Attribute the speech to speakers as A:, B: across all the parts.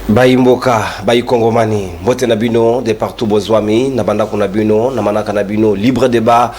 A: Bayi mboka, bayi kongomani, mbote na bino de partout bozwami, na banda kuna bino, na manaka na bino, libre débat,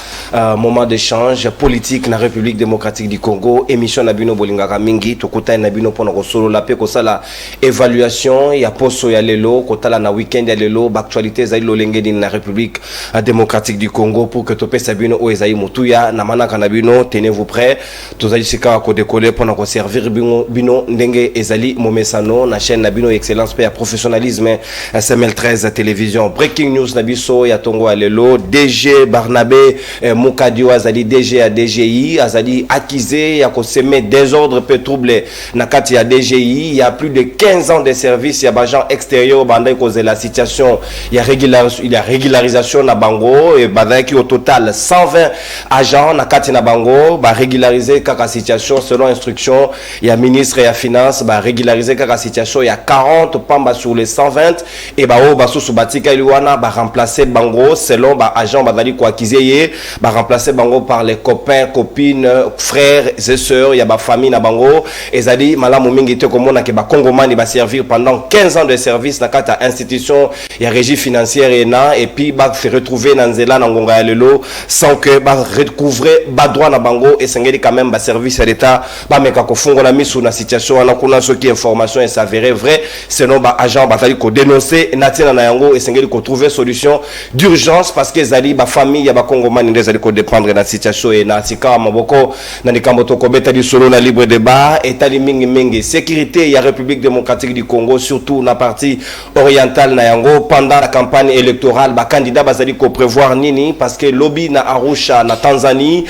A: moment d'échange politique na République démocratique du Congo, émission na bino bolingaka mingi, tokuta na bino pona ko solo la pe ko sala évaluation ya poso ya lelo, kotala na week-end ya lelo, actualité za lolenge din na République démocratique du Congo pour que topé sa bino o ezai mutuya na manaka na bino, tenez-vous prêts, tozali sika ko décoller pona ko servir bino ndenge ezali momesano na chaîne na bino excellent à professionnalisme SML 13 télévision breaking news nabiso ya tongo alelo DG Barnabé Mukadio azali DG à DGI azali accusé ya ko semer désordre pe trouble na kati ya DGI il y a plus de 15 ans de service ya agent extérieur banda cause la situation il y a régularisation na bango et badaki au total 120 agents na kati na bango ba régulariser kaka situation selon instruction ya ministre ya finance ba régulariser kaka situation il y a 40 pamba sur les 120 et ba o baso subatika iliwana ba remplacer bango selon ba agent bazali ko akizeye ba remplacer bango par les copains copines frères et sœurs ya ba famille na bango ezali malamu mingi te komona ke ba kongomani ba servir pendant 15 ans de service na kata institution ya régie financière et puis ba se retrouver na nzela na ngonga ya lelo sans que ba recouvrer ba droit na bango et sengeli quand même ba service à l'état ba meka ko fungola misu na situation na kuna ce qui information est s'avérer vrai selon ba agent batali ko dénoncer natina na yango et sengeli ko trouver solution d'urgence parce que zali ba famille ya ba kongomani ndezali ko dépendre na situation et na sika maboko na nikambo to ko betali solo na libre débat et tali mingi sécurité ya République démocratique du Congo surtout na partie orientale na yango pendant la campagne électorale ba candidat bazali ko prévoir nini parce que lobby na Arusha na Tanzanie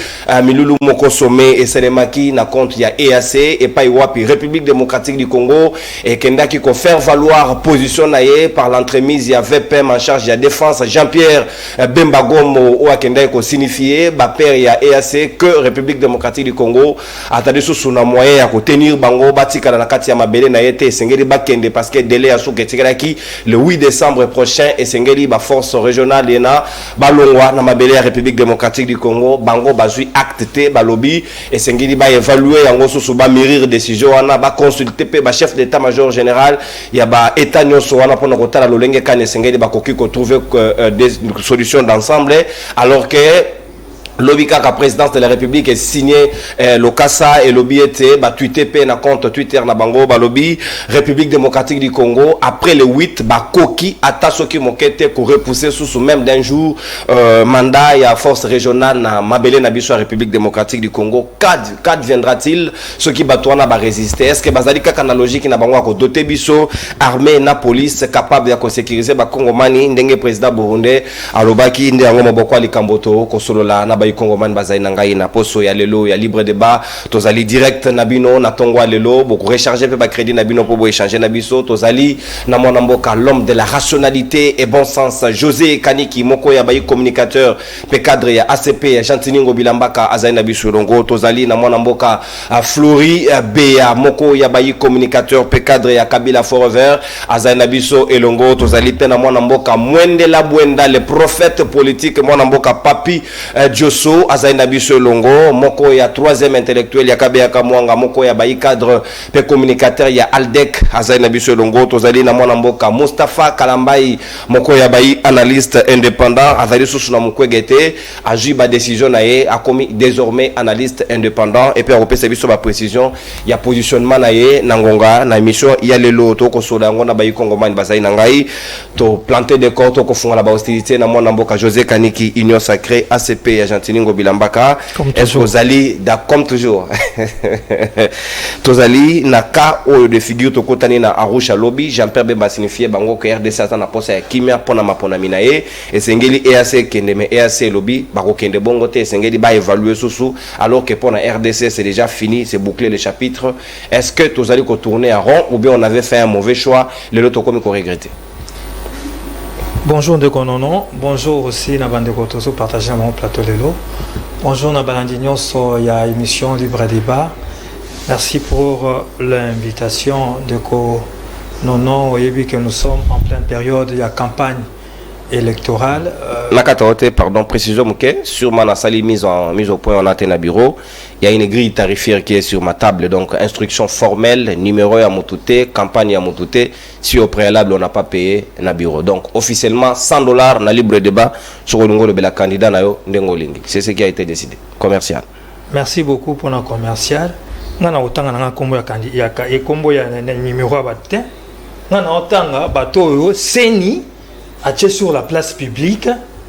A: Milulu Moko Somé et Selemaki na compte ya EAC et pa iwapi République démocratique du Congo et kenda qui ko faire valoir position naie par l'entremise ya VPM en charge de la défense Jean-Pierre Bembagomo ou akenda ko signifier ba père ya EAC que République démocratique du Congo attendu sous na moyen ya ko tenir bango batika na kati ya mabele na yete sengeli bakende parce que délai asu ketikaki le 8 décembre prochain et sengeli ba force régionale ena balongwa na mabele ya République démocratique du Congo bango bazui acte te ba lobby et sengeli ba évaluer yango sous ba mûrir décision wana ba consulter pe ba chef d'état-major général ya ba état nyonso wana pona kotala lolenge kane sengeli bakoki ko trouver des solutions d'ensemble alors que lobby kaka présidence de la République est signé le Kassa et lobby était ba tweeté pe na compte Twitter na bango ba lobby République démocratique du Congo après le 8 ba koki ata soki mokete ko repousser sous même d'un jour mandat ya force régionale na mabele na biso République démocratique du Congo kad viendra-t-il ceux qui batouana ba résister est-ce que bazali kaka na logique na bango ko doter biso armée na police capable ya ko sécuriser ba Congomani ndenge président burundais alobaki nde yango maboko ali kamboto ko solola na Congomani bazai nangai na poso ya lelo ya libre débat tozali direct na bino na tongo lelo beaucoup recharger pe ba crédit na bino pour échanger na biso tozali na mwana mboka l'homme de la rationalité et bon sens José Kaniki moko ya bayi communicateur pe cadre ya ACP ya Chantiningo Bilambaka azai na biso longo tozali na mwana mboka Flori Bea moko ya bayi communicateur pe cadre ya Kabila Forever azai na biso elongo tozali pe na mwana mboka Mwende la Bwenda le prophète politique mwana mboka Papi Dioso azaina biso longo moko ya troisième intellectuel ya Kabea Kamwanga moko ya bayi cadre pe communicateur ya Aldec azaina biso longo tozali na mwana mboka Mustafa Kalambai moko ya bayi analyste indépendant azali susu na mukwegete agi ba décision na ye akomi désormais analyste indépendant et puis repesa biso ba précision ya positionnement na ye na ngonga na émission ya lelo to ko soda ngona bayi kongomani bazai na ngai to planter des corps to ko funga la ba hostilité na mwana mboka José Kaniki Union Sacrée ACP ya Tiningo Bilambaka est-ce que vous allez comme toujours tozali na ka o de figure to kotani na Arusha lobby Jean-Pierre Bemba signifié bango que RDC na posa ya kimia pona mapona minae et sengeli EAC kende mais EAC lobby bako kende bongo te sengeli ba évaluer sous alors que pona RDC c'est déjà fini c'est bouclé le chapitre est-ce que tozali ko tourner en rond ou bien on avait fait un mauvais choix le lot comme qu'on regretter.
B: Bonjour de Konono, bonjour aussi na bande kotozo partager mon plateau lelo. Bonjour na balandignon so ya émission libre débat. Merci pour l'invitation de Konono. Voyez que nous sommes en pleine période de la campagne électorale.
A: Pardon, précision, sur ma mise au point en atteint bureau, il y a une grille tarifaire qui est sur ma table, donc instruction formelle, numéro à Moutouté, campagne à Moutouté, si au préalable on n'a pas payé na bureau. Donc officiellement $100 na libre débat sur le candidat na yo Ndengolingi. C'est ce qui a été décidé. Commercial.
B: Merci beaucoup pour notre commercial. Nous avons combo ya candidat et combo ya numéro à battre. Nous avons bateau seni sur la place publique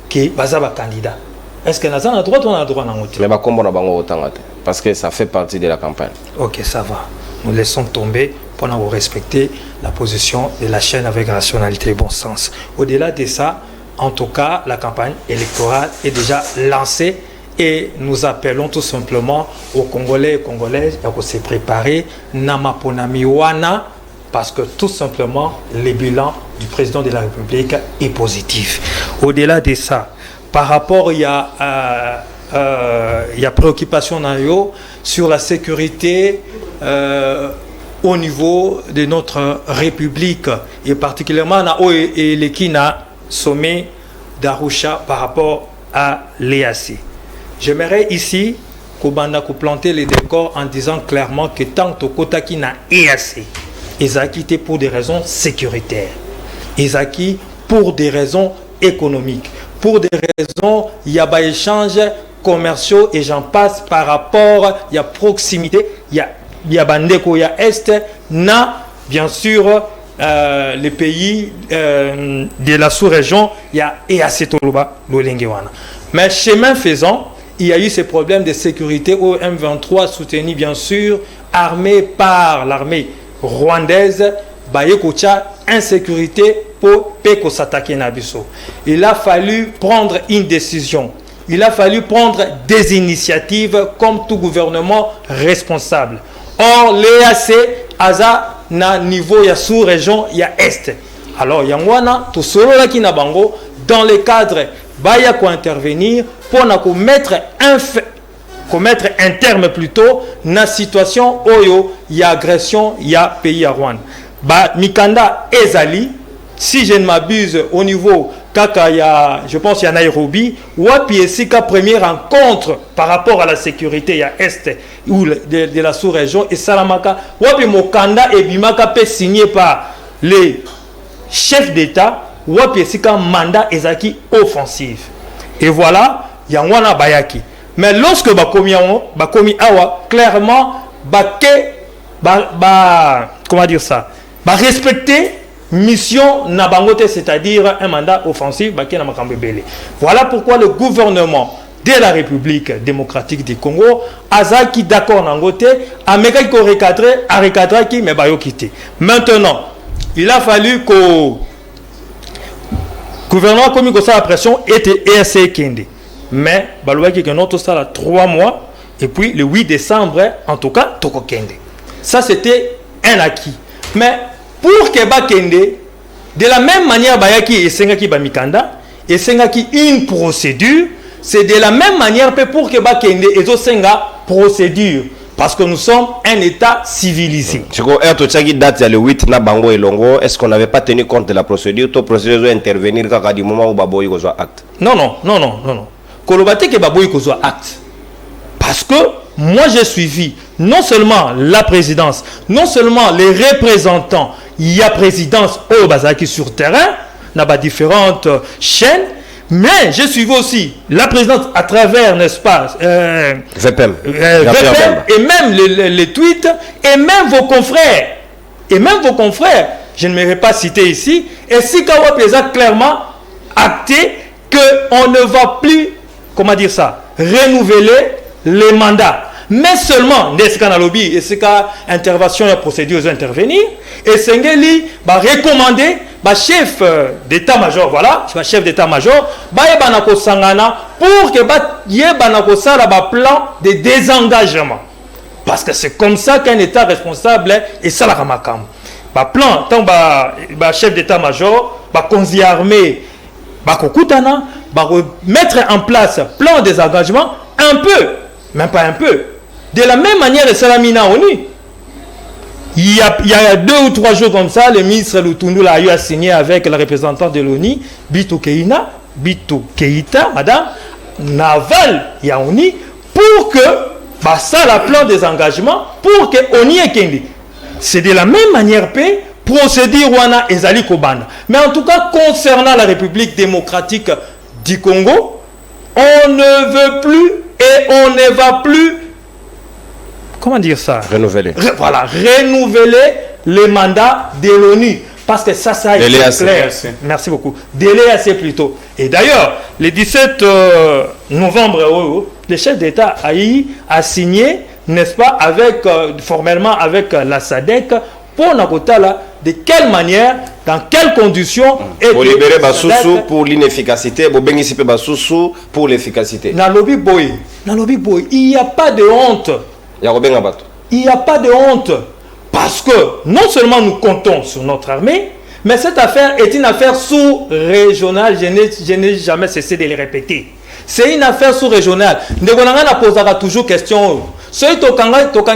B: qui est candidat. Est-ce que nous avons le droit ou on a le droit?
A: Mais combo na bango autant parce que ça fait partie de la campagne.
B: Ok, ça va. Nous laissons tomber pour nous respecter la position de la chaîne avec rationalité et bon sens. Au-delà de ça, en tout cas, la campagne électorale est déjà lancée et nous appelons tout simplement aux Congolais et Congolaises à se préparer Namaponami Wana parce que tout simplement, le bilan du président de la République est positif. Au-delà de ça, par rapport, il y a préoccupation sur la sécurité au niveau de notre République et particulièrement et les Kina sommet d'Arusha par rapport à l'EAC. J'aimerais ici qu'on planter les décors en disant clairement que tant que Kota Kina EAC, ils ont quitté pour des raisons sécuritaires, ils ont quitté pour des raisons économiques, pour des raisons, il y a des échanges commerciaux et j'en passe par rapport, il y a proximité, il y a Bandeko, il y a Est, bien sûr, les pays de la sous-région, il y a EAC Toluba, Lolengewana. Mais chemin faisant, il y a eu ces problèmes de sécurité au M23 soutenu bien sûr, armé par l'armée rwandaise, Bayekocha, insécurité pour Peko s'attaquer Nabiso. Il a fallu prendre une décision. Il a fallu prendre des initiatives comme tout gouvernement responsable. Or, l'EAC, Aza, na niveau ya sous-région, il y a Est. Alors, Yangwana, tout solo là qui n'a bango, dans le cadre, Baya ko intervenir pour mettre un terme plutôt na situation oyo, il y a agression, il y a pays à Rwanda. Ba Mikanda Ezali, si je ne m'abuse, au niveau Kaka, je pense qu'il y a Nairobi, Wapi Esika première rencontre par rapport à la sécurité, il y a Est ou de la sous-région et Salamaka, Wapi Mokanda et Bimaka peut signer par les chefs d'État, Wapi Esika mandat Ezaki offensif. Et voilà, il y a Wana Bayaki. Mais lorsque Bakomi Awa, clairement, comment dire ça? Respecter mission Nabangote, c'est-à-dire un mandat offensif. Voilà pourquoi le gouvernement de la République démocratique du Congo, Azaki d'accord Nangote, Ameka qui a recadré qui mais bayo quitté. Maintenant, il a fallu que le gouvernement comme ça la pression était EAC Kende. Mais Balouaki que notre ça là 3 mois et puis le 8 décembre en tout cas Toko Kende. Ça c'était un acquis. Mais pour que Bakende, de la même manière Bayaki et Sengaki Bamikanda, et Sengaki une procédure, c'est de la même manière pour que Bakende et Zosenga procédure. Parce que nous sommes un État civilisé.
A: Le 8 na bango et longo, est-ce qu'on n'avait pas tenu compte de la procédure? Toute procédure doit intervenir quand du moment où Baboy a acte.
B: Non. Kolobate que Baboy a acte. Parce que moi j'ai suivi non seulement la présidence, non seulement les représentants, il y a présidence au Bazaki sur terrain, dans différentes chaînes, mais j'ai suivi aussi la présidence à travers, n'est-ce pas,
A: VPM,
B: et même les tweets, et même vos confrères. Je ne m'aurais pas cité ici, et si Kawa Pesa clairement acté qu'on ne va plus, comment dire ça, renouveler les mandats. Mais seulement, Neskan Alobi, et c'est qu'à intervention et procédure intervenir, et Sengeli va recommander, chef d'état-major, voilà, chef d'état-major, Banako Sangana, pour que Banako Sala plan de désengagement. Parce que c'est comme ça qu'un État responsable est Salaramakam. Plan, tant chef d'état-major, conseiller armé, Kokutana, mettre en place plan de désengagement, un peu, même pas un peu. De la même manière, Salamina ONU. Il y a 2 ou 3 jours comme ça, le ministre Lutundu a signé avec la représentante de l'ONU, Bitou Keïta, madame, Naval Yaouni, pour que, ça la plan des engagements, pour que l'ONU ait Kendi. C'est de la même manière, procéder Rwanda et Zali Kobana. Mais en tout cas, concernant la République démocratique du Congo, on ne veut plus et on ne va plus, comment dire ça?
A: Renouveler.
B: Renouveler les mandats de l'ONU. Parce que ça a été clair. Merci beaucoup. Délai assez plus tôt. Et d'ailleurs, le 17 novembre, le chef d'État a signé, n'est-ce pas, formellement avec la SADC, pour Nakotala, de quelle manière, dans quelles conditions...
A: Pour libérer Bassoussou pour l'inefficacité, pour bénéficier Bassoussou pour l'efficacité.
B: Nalobi Boy, il n'y a pas de honte. Il n'y a pas de honte. Parce que non seulement nous comptons sur notre armée, mais cette affaire est une affaire sous-régionale. Je n'ai jamais cessé de le répéter. C'est une affaire sous-régionale. Nous avons toujours question. Ceux qui ont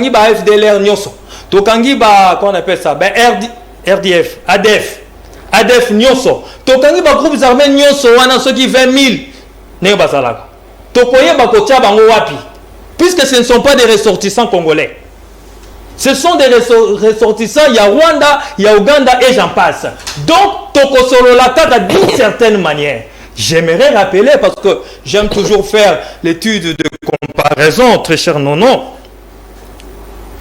B: ba FDLR nyoso, tokangi ba comment on appelle ça, RDF, ADF nyoso, tokangi ba groupes armés nyoso wana ceux qui 20 000 ne basalaka. Tokoye ba kotia bango wapi? Puisque ce ne sont pas des ressortissants congolais. Ce sont des ressortissants, il y a Rwanda, il y a Ouganda et j'en passe. Donc, Tokosolo Lataka d'une certaine manière. J'aimerais rappeler, parce que j'aime toujours faire l'étude de comparaison, très cher Nono.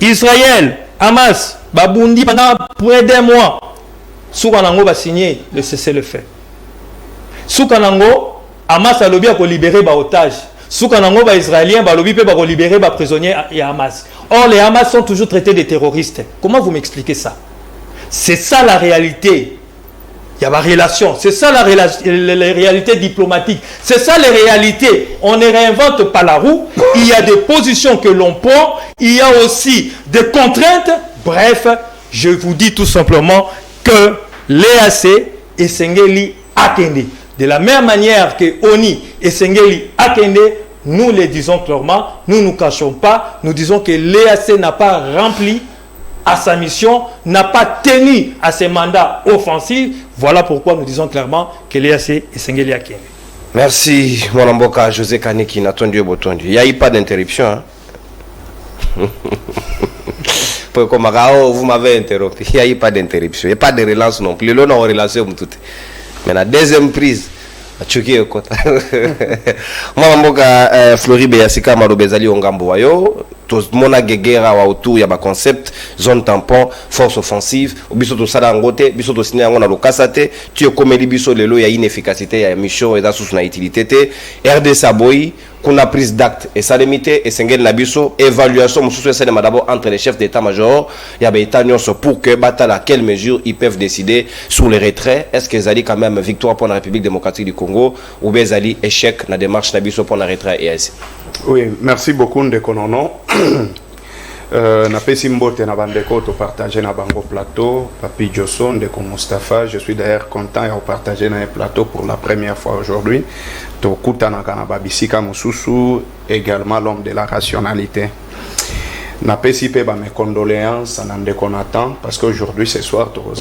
B: Israël, Hamas, Babundi pendant près d'un mois. Soukanango va signer le cessez-le-feu. Soukanango, Hamas a lobby pour libérer les otages. Soukanango, les Israéliens, ont lobby pour libérer les prisonniers et Hamas. Or, les Hamas sont toujours traités de terroristes. Comment vous m'expliquez ça? C'est ça la réalité. Il y a ma relation. C'est ça la réalité diplomatique. C'est ça les réalités. On ne réinvente pas la roue. Il y a des positions que l'on prend. Il y a aussi des contraintes. Bref, je vous dis tout simplement que l'EAC et Sengeli Akende. De la même manière que ONI et Sengeli Akende, nous le disons clairement, nous ne nous cachons pas, nous disons que l'EAC n'a pas rempli à sa mission, n'a pas tenu à ses mandats offensifs. Voilà pourquoi nous disons clairement que l'EAC est Sengeli Akende.
A: Merci, mon amboka José Kaniki, Natondio Botondi. Il n'y a eu pas d'interruption. Hein? Vous m'avez interrompu. Il n'y a eu pas d'interruption. Il n'y a pas de relance non plus. L'on a relation tout. Mais la deuxième prise, Chuki kota. Mwana mboka Floribe Yasika Marobezali Ongambo wayo to mona gegera wa autour ya ba concept zone tampon force offensive biso to sala ngote biso to signer ngona lokasate tu komeli biso lelo ya inefficacité ya mission et da sous na utilité te RD Saboy kuna prise d'acte et ça limité et sengel na biso évaluation mususu c'est d'abord entre les chefs d'état-major ya ba état nyonso pour que batala quelle mesure ils peuvent décider sur les retraits. Est-ce que zali quand même victoire pour la République démocratique du Congo ou bien zali échec na démarche na biso pour la retrait EAC?
C: Oui, merci beaucoup de Konono. Na pesi mbote na bandeko to partager na bango plateau Papi Joson de Mustafa. Je suis d'ailleurs content de partager na un plateau pour la première fois aujourd'hui. To kutana kana babisika mususu également l'homme de la rationalité. Na pesi pe ba mes condoléances à ndeko Nathan parce qu'aujourd'hui ce soir to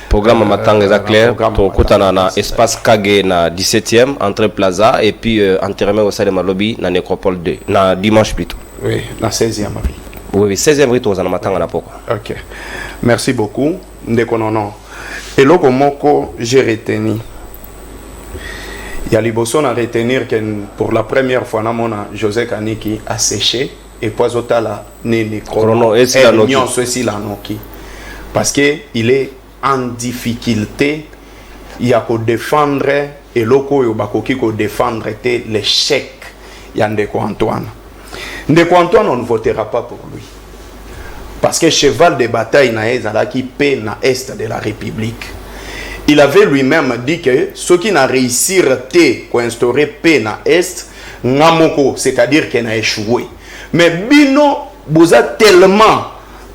A: programme Matanga clair pour kutana na espace Kage na 17e entre Plaza et puis enterrement au sein de Malobi na Nécropole 2 na dimanche plutôt.
C: Oui, na 16e avril.
A: Oui, 16e rite aux Matanga na poko.
C: OK. Merci beaucoup ndeko nono. Et loko moko j'ai retenu. Il y a liboso na retenir que pour la première fois na mona José Kaniki a séché et poisotala ne chrono et ceci la noki parce que il est en difficulté, il y a qu'à défendre et loko yo bakoki ko défendre l'échec Ndeko Antoine. Ndeko Antoine, on ne votera pas pour lui parce que cheval de bataille na ezalaki paix na est de la République. Il avait lui-même dit que ceux qui n'a réussi à instaurer paix na est ngamoko, c'est-à-dire qu'il a échoué. Mais bino vous a tellement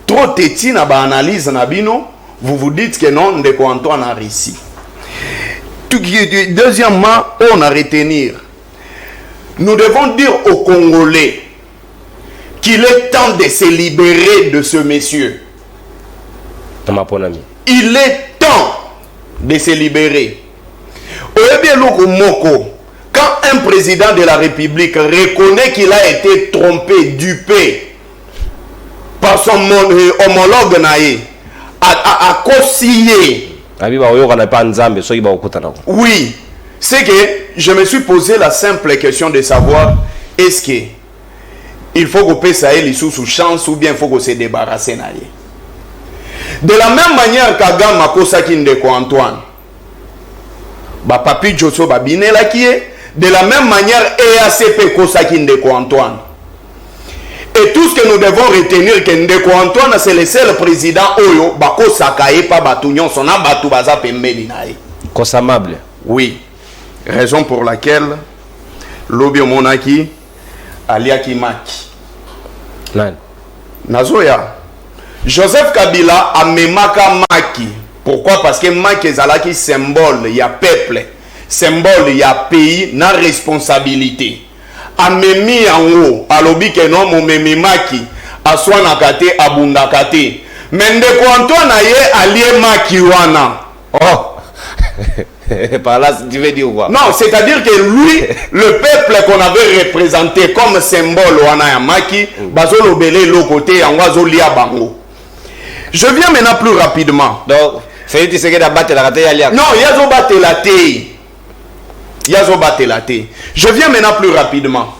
C: trop téti na ba analyse na bino. Vous vous dites que non, Ndeko Antoine a réussi. Deuxièmement, on a retenir. Nous devons dire aux Congolais qu'il est temps de se libérer de ce monsieur. Il est temps de se libérer. Quand un président de la République reconnaît qu'il a été trompé, dupé par son homologue naïe, à conseiller. Oui, c'est que je me suis posé la simple question de savoir est-ce que il faut qu'on passe à elle sous chance ou bien il faut qu'on se débarrasse naïe. De la même manière qu'Agama Kosaki Ndeko Antoine, Papi Josso Babinela qui est, de la même manière EACP Kosaki Ndeko Antoine. Et tout ce que nous devons retenir que Ndeko Antoine c'est le seul président Oyo Bako Sakaye pa Batunion son abatu baza pembeni nae.
A: Consommable.
C: Oui. Raison pour laquelle Lobby Monaki Aliaki Maki. Nazoya. Joseph Kabila a memaka Maki. Pourquoi? Parce que Maki ezalaki symbole, il y a peuple, symbole, il y a pays, na responsabilité. Amemi en haut, alobi ke non mo memimaki, aswana kate abunda kate. Mendeko Antoine aye alie Maki wana.
A: Oh. Par là, tu veux dire quoi?
C: Non, c'est-à-dire que lui, le peuple qu'on avait représenté comme symbole wana ya Maki, bazolo belé l'autre côté, en wazo lia bango. Je viens maintenant plus rapidement.
A: Donc, c'est tu sais que d'abattre la raté alia.
C: Non, yazo batte la thé. Yazo batte la thé. Je viens maintenant plus rapidement.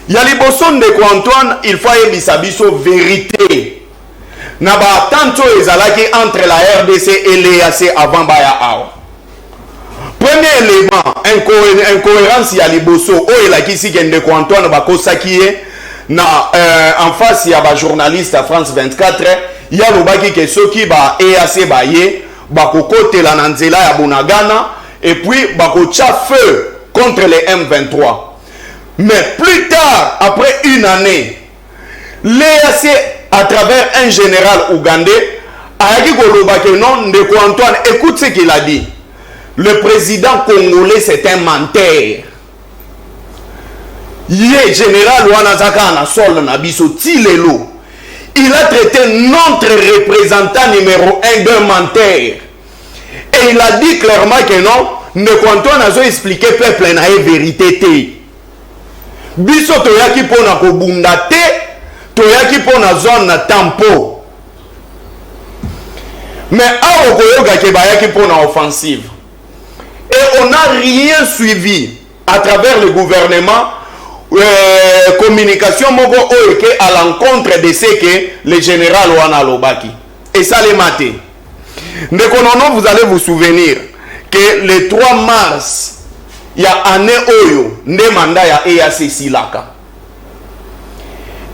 C: Yali Bosson de Antoine, il faut y bisabiso vérité. Naba tanto ezalaki entre la RDC et l'EAC avant Baya Awa. Premier élément, incohérence Yali Bosso, o elaki si de Antoine bakosaki na en face ya ba journaliste à France 24. Il y a le qui soki ba EAC baye bakoko la nanzela ya Bunagana et puis bakocha feu contre les M23. Mais plus tard, après une année, l'EAC à travers un général ougandais a dit que non Ndeko Antoine, écoute ce qu'il a dit. Le président congolais c'est un menteur. Yé général Wanazaka na sol na biso tilelo. Il a traité notre représentant numéro 1 d'un menteur. Et il a dit clairement que non, Ndeko Antoine a expliqué peuple na vérité. Biso toyaki pona ko bunda te, toyaki pona zone na tampo. Mais awo koyoga ke bayaki pona offensive. Et on n'a rien suivi à travers le gouvernement. Communication mogo oeke à l'encontre de ce que le général Wana Lobaki. Et ça les maté. Nekonono, vous allez vous souvenir que le 3 mars, il y a année Oyo, ne mandat ya EAC Silaka.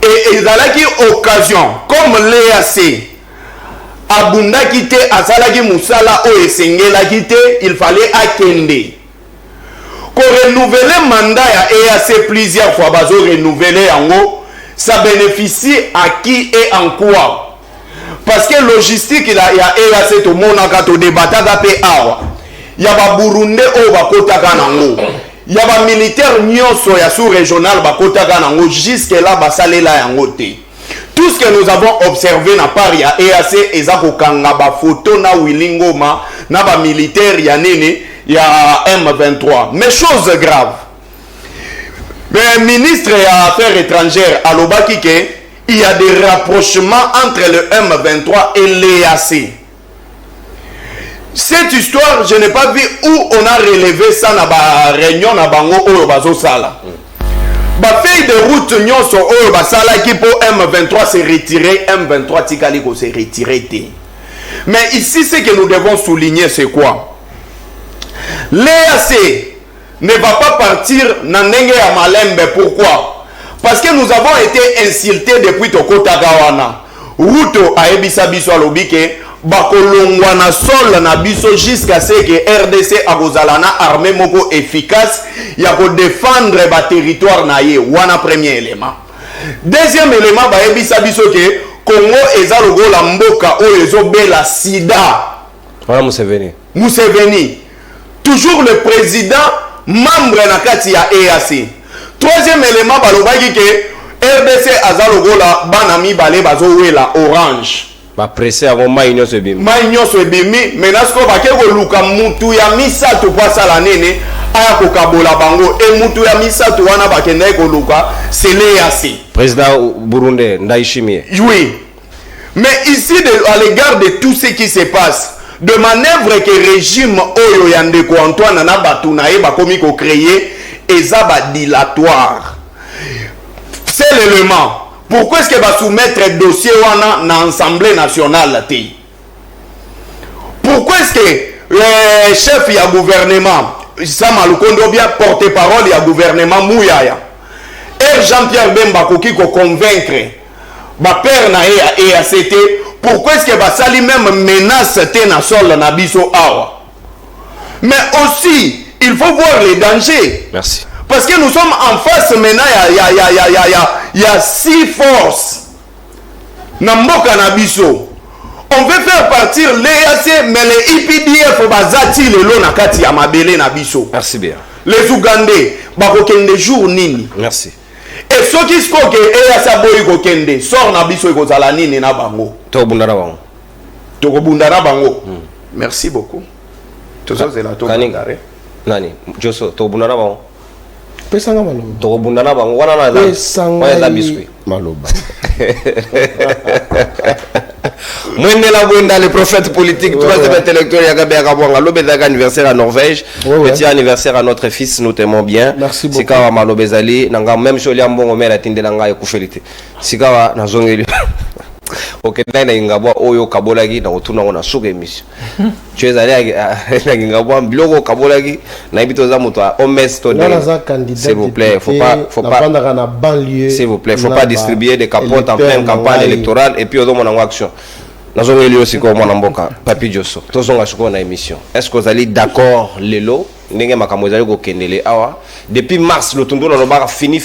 C: Et il y a occasion, comme l'EAC, Abunda Kite, Asalaki Moussala, Oye Sengela Kite, il fallait akende. Pour renouveler le mandat à EAC plusieurs fois, bazo renouveler en haut, ça bénéficie à qui et en quoi? Parce que logistique, il y a EAC tout le monde a tout débattu avec Awa. Il y a des Burundais au Bakota Ganango. Il y a des militaires nyonso ya sous-régional Bakota Ganango. Jusque-là, basale la yangote. Tout ce que nous avons observé na part ya EAC, ezako kanga ba photo na Willingoma, na ba militaire ya nene. Il y a M23. Mais chose grave. Le ministre des Affaires étrangères à l'Obaki, il y a des rapprochements entre le M23 et l'EAC. Cette histoire, je n'ai pas vu où on a relevé ça dans la réunion na bango oyo bazo sala. Ba feuille de route nyonso oyo basala qui pour M23 se retirer, M23 tikali ko se retirer. Mais ici ce que nous devons souligner c'est quoi? L'EAC ne va pas partir Nandenge à Malembe. Pourquoi? Parce que nous avons été insultés depuis Toko Tagawana. Ruto a ebisa biso alobike bakolongwa na sol na biso jusqu'à ce que RDC agozalana armée moko efficace ya ko défendre ba territoire na ye. Wana premier élément. Deuxième élément ba ebisa biso ke Congo eza logola mboka oyo ezobela sida.
A: Voilà Museveni. Toujours le président membre na kati ya EAC. Troisième élément balobaki ke RDC azalogola banami balé bazowela orange. ba pressé avant maïnyo se bimi
C: mais nasko ba ke ko luka mutu ya misato kwa sala nene aya ko kabola bango et mutu ya misato wana ba ke ndai ko luka c'est l'EAC
A: président burundais Ndayishimiye.
C: Oui, mais ici à l'égard de tout ce qui se passe de manœuvre que régime oyo yande ko Antoine na batu na e ba komi ko créer ezaba dilatoire. C'est l'élément. Pourquoi est-ce que va soumettre dossier wana na Assemblée nationale té? Pourquoi est-ce que le chef ya gouvernement Sama Lukondo bien porte-parole ya gouvernement Mouyaya et Jean-Pierre Bemba koki ko convaincre ba père na et ACT pourquoi est-ce que va sali même menace té na sol na biso awa? Mais aussi il faut voir les dangers.
A: Merci.
C: Parce que nous sommes en face maintenant, il y a 6 forces. Namboka Nabiso. On veut faire partir l'EAC, mais les IPDF, bazati le lo nakati ya mabele Nabiso.
A: Merci bien.
C: Les Ougandais, bakokende jour nini.
A: Merci.
C: Et ceux qui sont que EAC boyi kokende, sort Nabiso ikozala nini na bango.
A: Tokobundana bango.
C: Tokobundana bango. Merci beaucoup. Tout ça c'est la
A: Kaningare. Nani, Joso, tokobundana bango.
D: Pesanga maloba.
A: Tokobundana bango wana na la.
D: Pesanga la biscuit. Maloba.
A: Mwenela Bwenda, le prophète politique, troisième intellectuel Yagabe Yakabwanga, l'obédaga anniversaire à Norvège, petit anniversaire à notre fils, nous t'aimons bien.
D: Merci beaucoup.
A: Sikawa Malobezali, nanga même choli ambongo mela tinde nanga yekufelite. Sikawa nazongeli. Ok, na ingabwa oyo kabolagi na otuna ona suka emission. Tu es allé na ingabwa biloko kabolagi na ibito za moto omes to s'il vous plaît, faut pas s'il vous plaît, faut pas distribuer des capotes en pleine campagne électorale et puis ozo na action. Nazongeli aussi ko mwana mboka Papi Joso. Tozonga shuko na émission. Est-ce que vous allez d'accord lelo ndenge makambo ezali ko kendele awa depuis mars le tondo na ba fini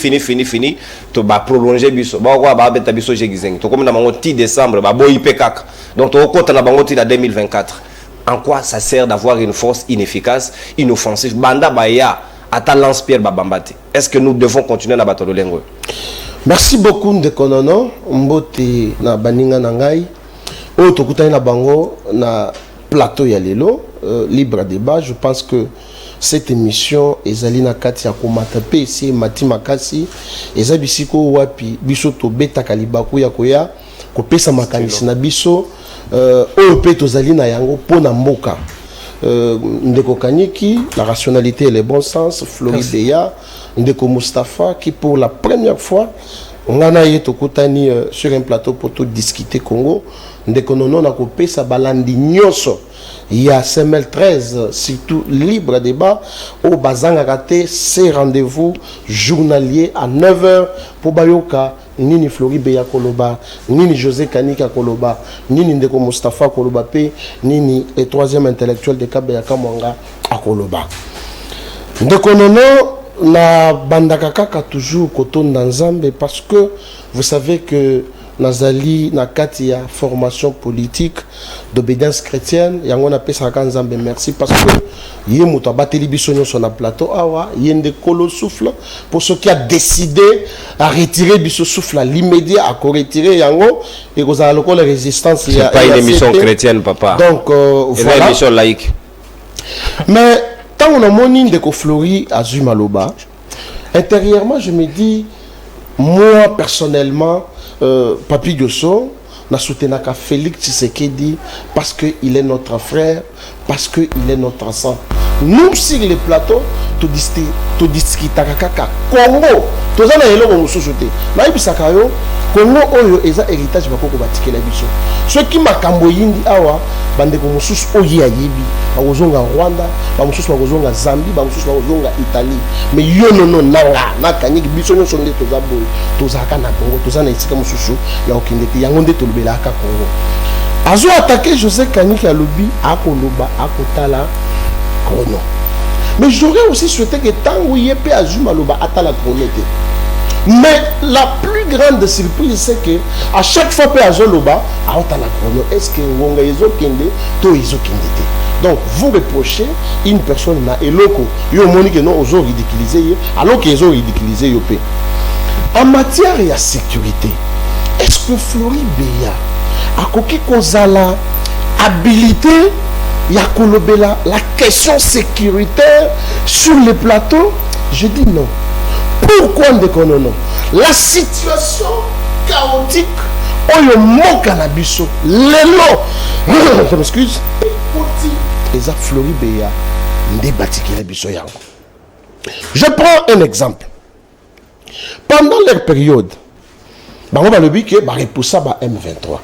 A: to ba prolonger biso ba kwa ba beta biso jegizengi to komina bango 10 décembre ba boyi pekaka donc to kota na bango ti na 2024. En quoi ça sert d'avoir une force inefficace, inoffensive banda ba ya ata lance-pierre babambati? Est-ce que nous devons continuer na bato lengo?
D: Merci beaucoup Ndekonono mbote na baninga na ngai o tokutani na bango na plateau ya lelo libre débat. Je pense que cette émission ezali na kati ya komata pe esi mati makasi eza bisiko wapi biso to beta kalibaku ya koya kopesa makanisi na biso oyo pe tozali na yango pona mboka Ndeko Kanyiki, la rationalité et le bon sens, Florideya, Ndeko Mustafa qui pour la première fois on a tokutani sur un plateau pour tout discuter Congo. Ndeko Nono na kopesa balandi nyoso. Il y a CML13, surtout libre débat, au Bazanga Raté, ces rendez-vous journaliers à 9h pour Bayoka, Nini Floribeya Koloba, Nini José Kanika Koloba, Nini Ndeko Mustafa Koloba P, Nini le troisième intellectuel de Kabeyaka Mwanga à Koloba. Ndeko Nono na bandakaka toujours koton dans Zambé parce que vous savez que Nazali na kati ya formation politique d'obédience chrétienne yango na pesa kanzambe merci parce que yé muto bateli biso nyonso na plateau awa yende kolo souffle pour ceux qui a décidé à retirer biso souffle à l'immédiat à retirer yango et que ça la résistance
A: c'est pas une émission chrétienne papa
D: donc voilà
A: une émission laïque
D: mais tant on a moni de ko Flori Azumaloba intérieurement je me dis moi personnellement Papi Joso na soutenaka Félix Tshisekedi parce qu'il est notre frère, parce qu'il est notre sang. Nous sur les plateaux, tout discuter kaka Congo, tout ça na yelo ko mususuté. Na ibisaka yo Congo oyo eza héritage bakoko batikela biso. Ceux qui makambo yindi awa bande ko mususu oyi ayebi, bakozonga Rwanda, bamususu bakozonga Zambie, bamususu bakozonga Italie. Mais yo non nanga na kanyiki biso nyonso nde toza boy, tozaka na Congo, toza na isika mususu ya okindete yango nde tolobelaka Congo. Azo attaquer José Kanyiki alobi akoloba akotala chrono. Mais j'aurais aussi souhaité que tant où il y ait Azumaloba atala chrono. Mais la plus grande surprise c'est que à chaque fois que Azoloba atala chrono, est-ce que Wonga Ezo Kende to Ezo Kende? Donc vous reprochez une personne na eloko yo moni que non ozo ridiculiser alors que Ezo ridiculiser yo pe. En matière de sécurité, est-ce que Floribeya akoki kozala habilité ya kolobela la question sécuritaire sur les plateaux? Je dis non. Pourquoi non? La situation chaotique oyo moka na biso lelo je m'excuse ekoti eza Floribert ya nde batikela biso yango. Je prends un exemple. Pendant leur période bango balobi ke bareposa ba M23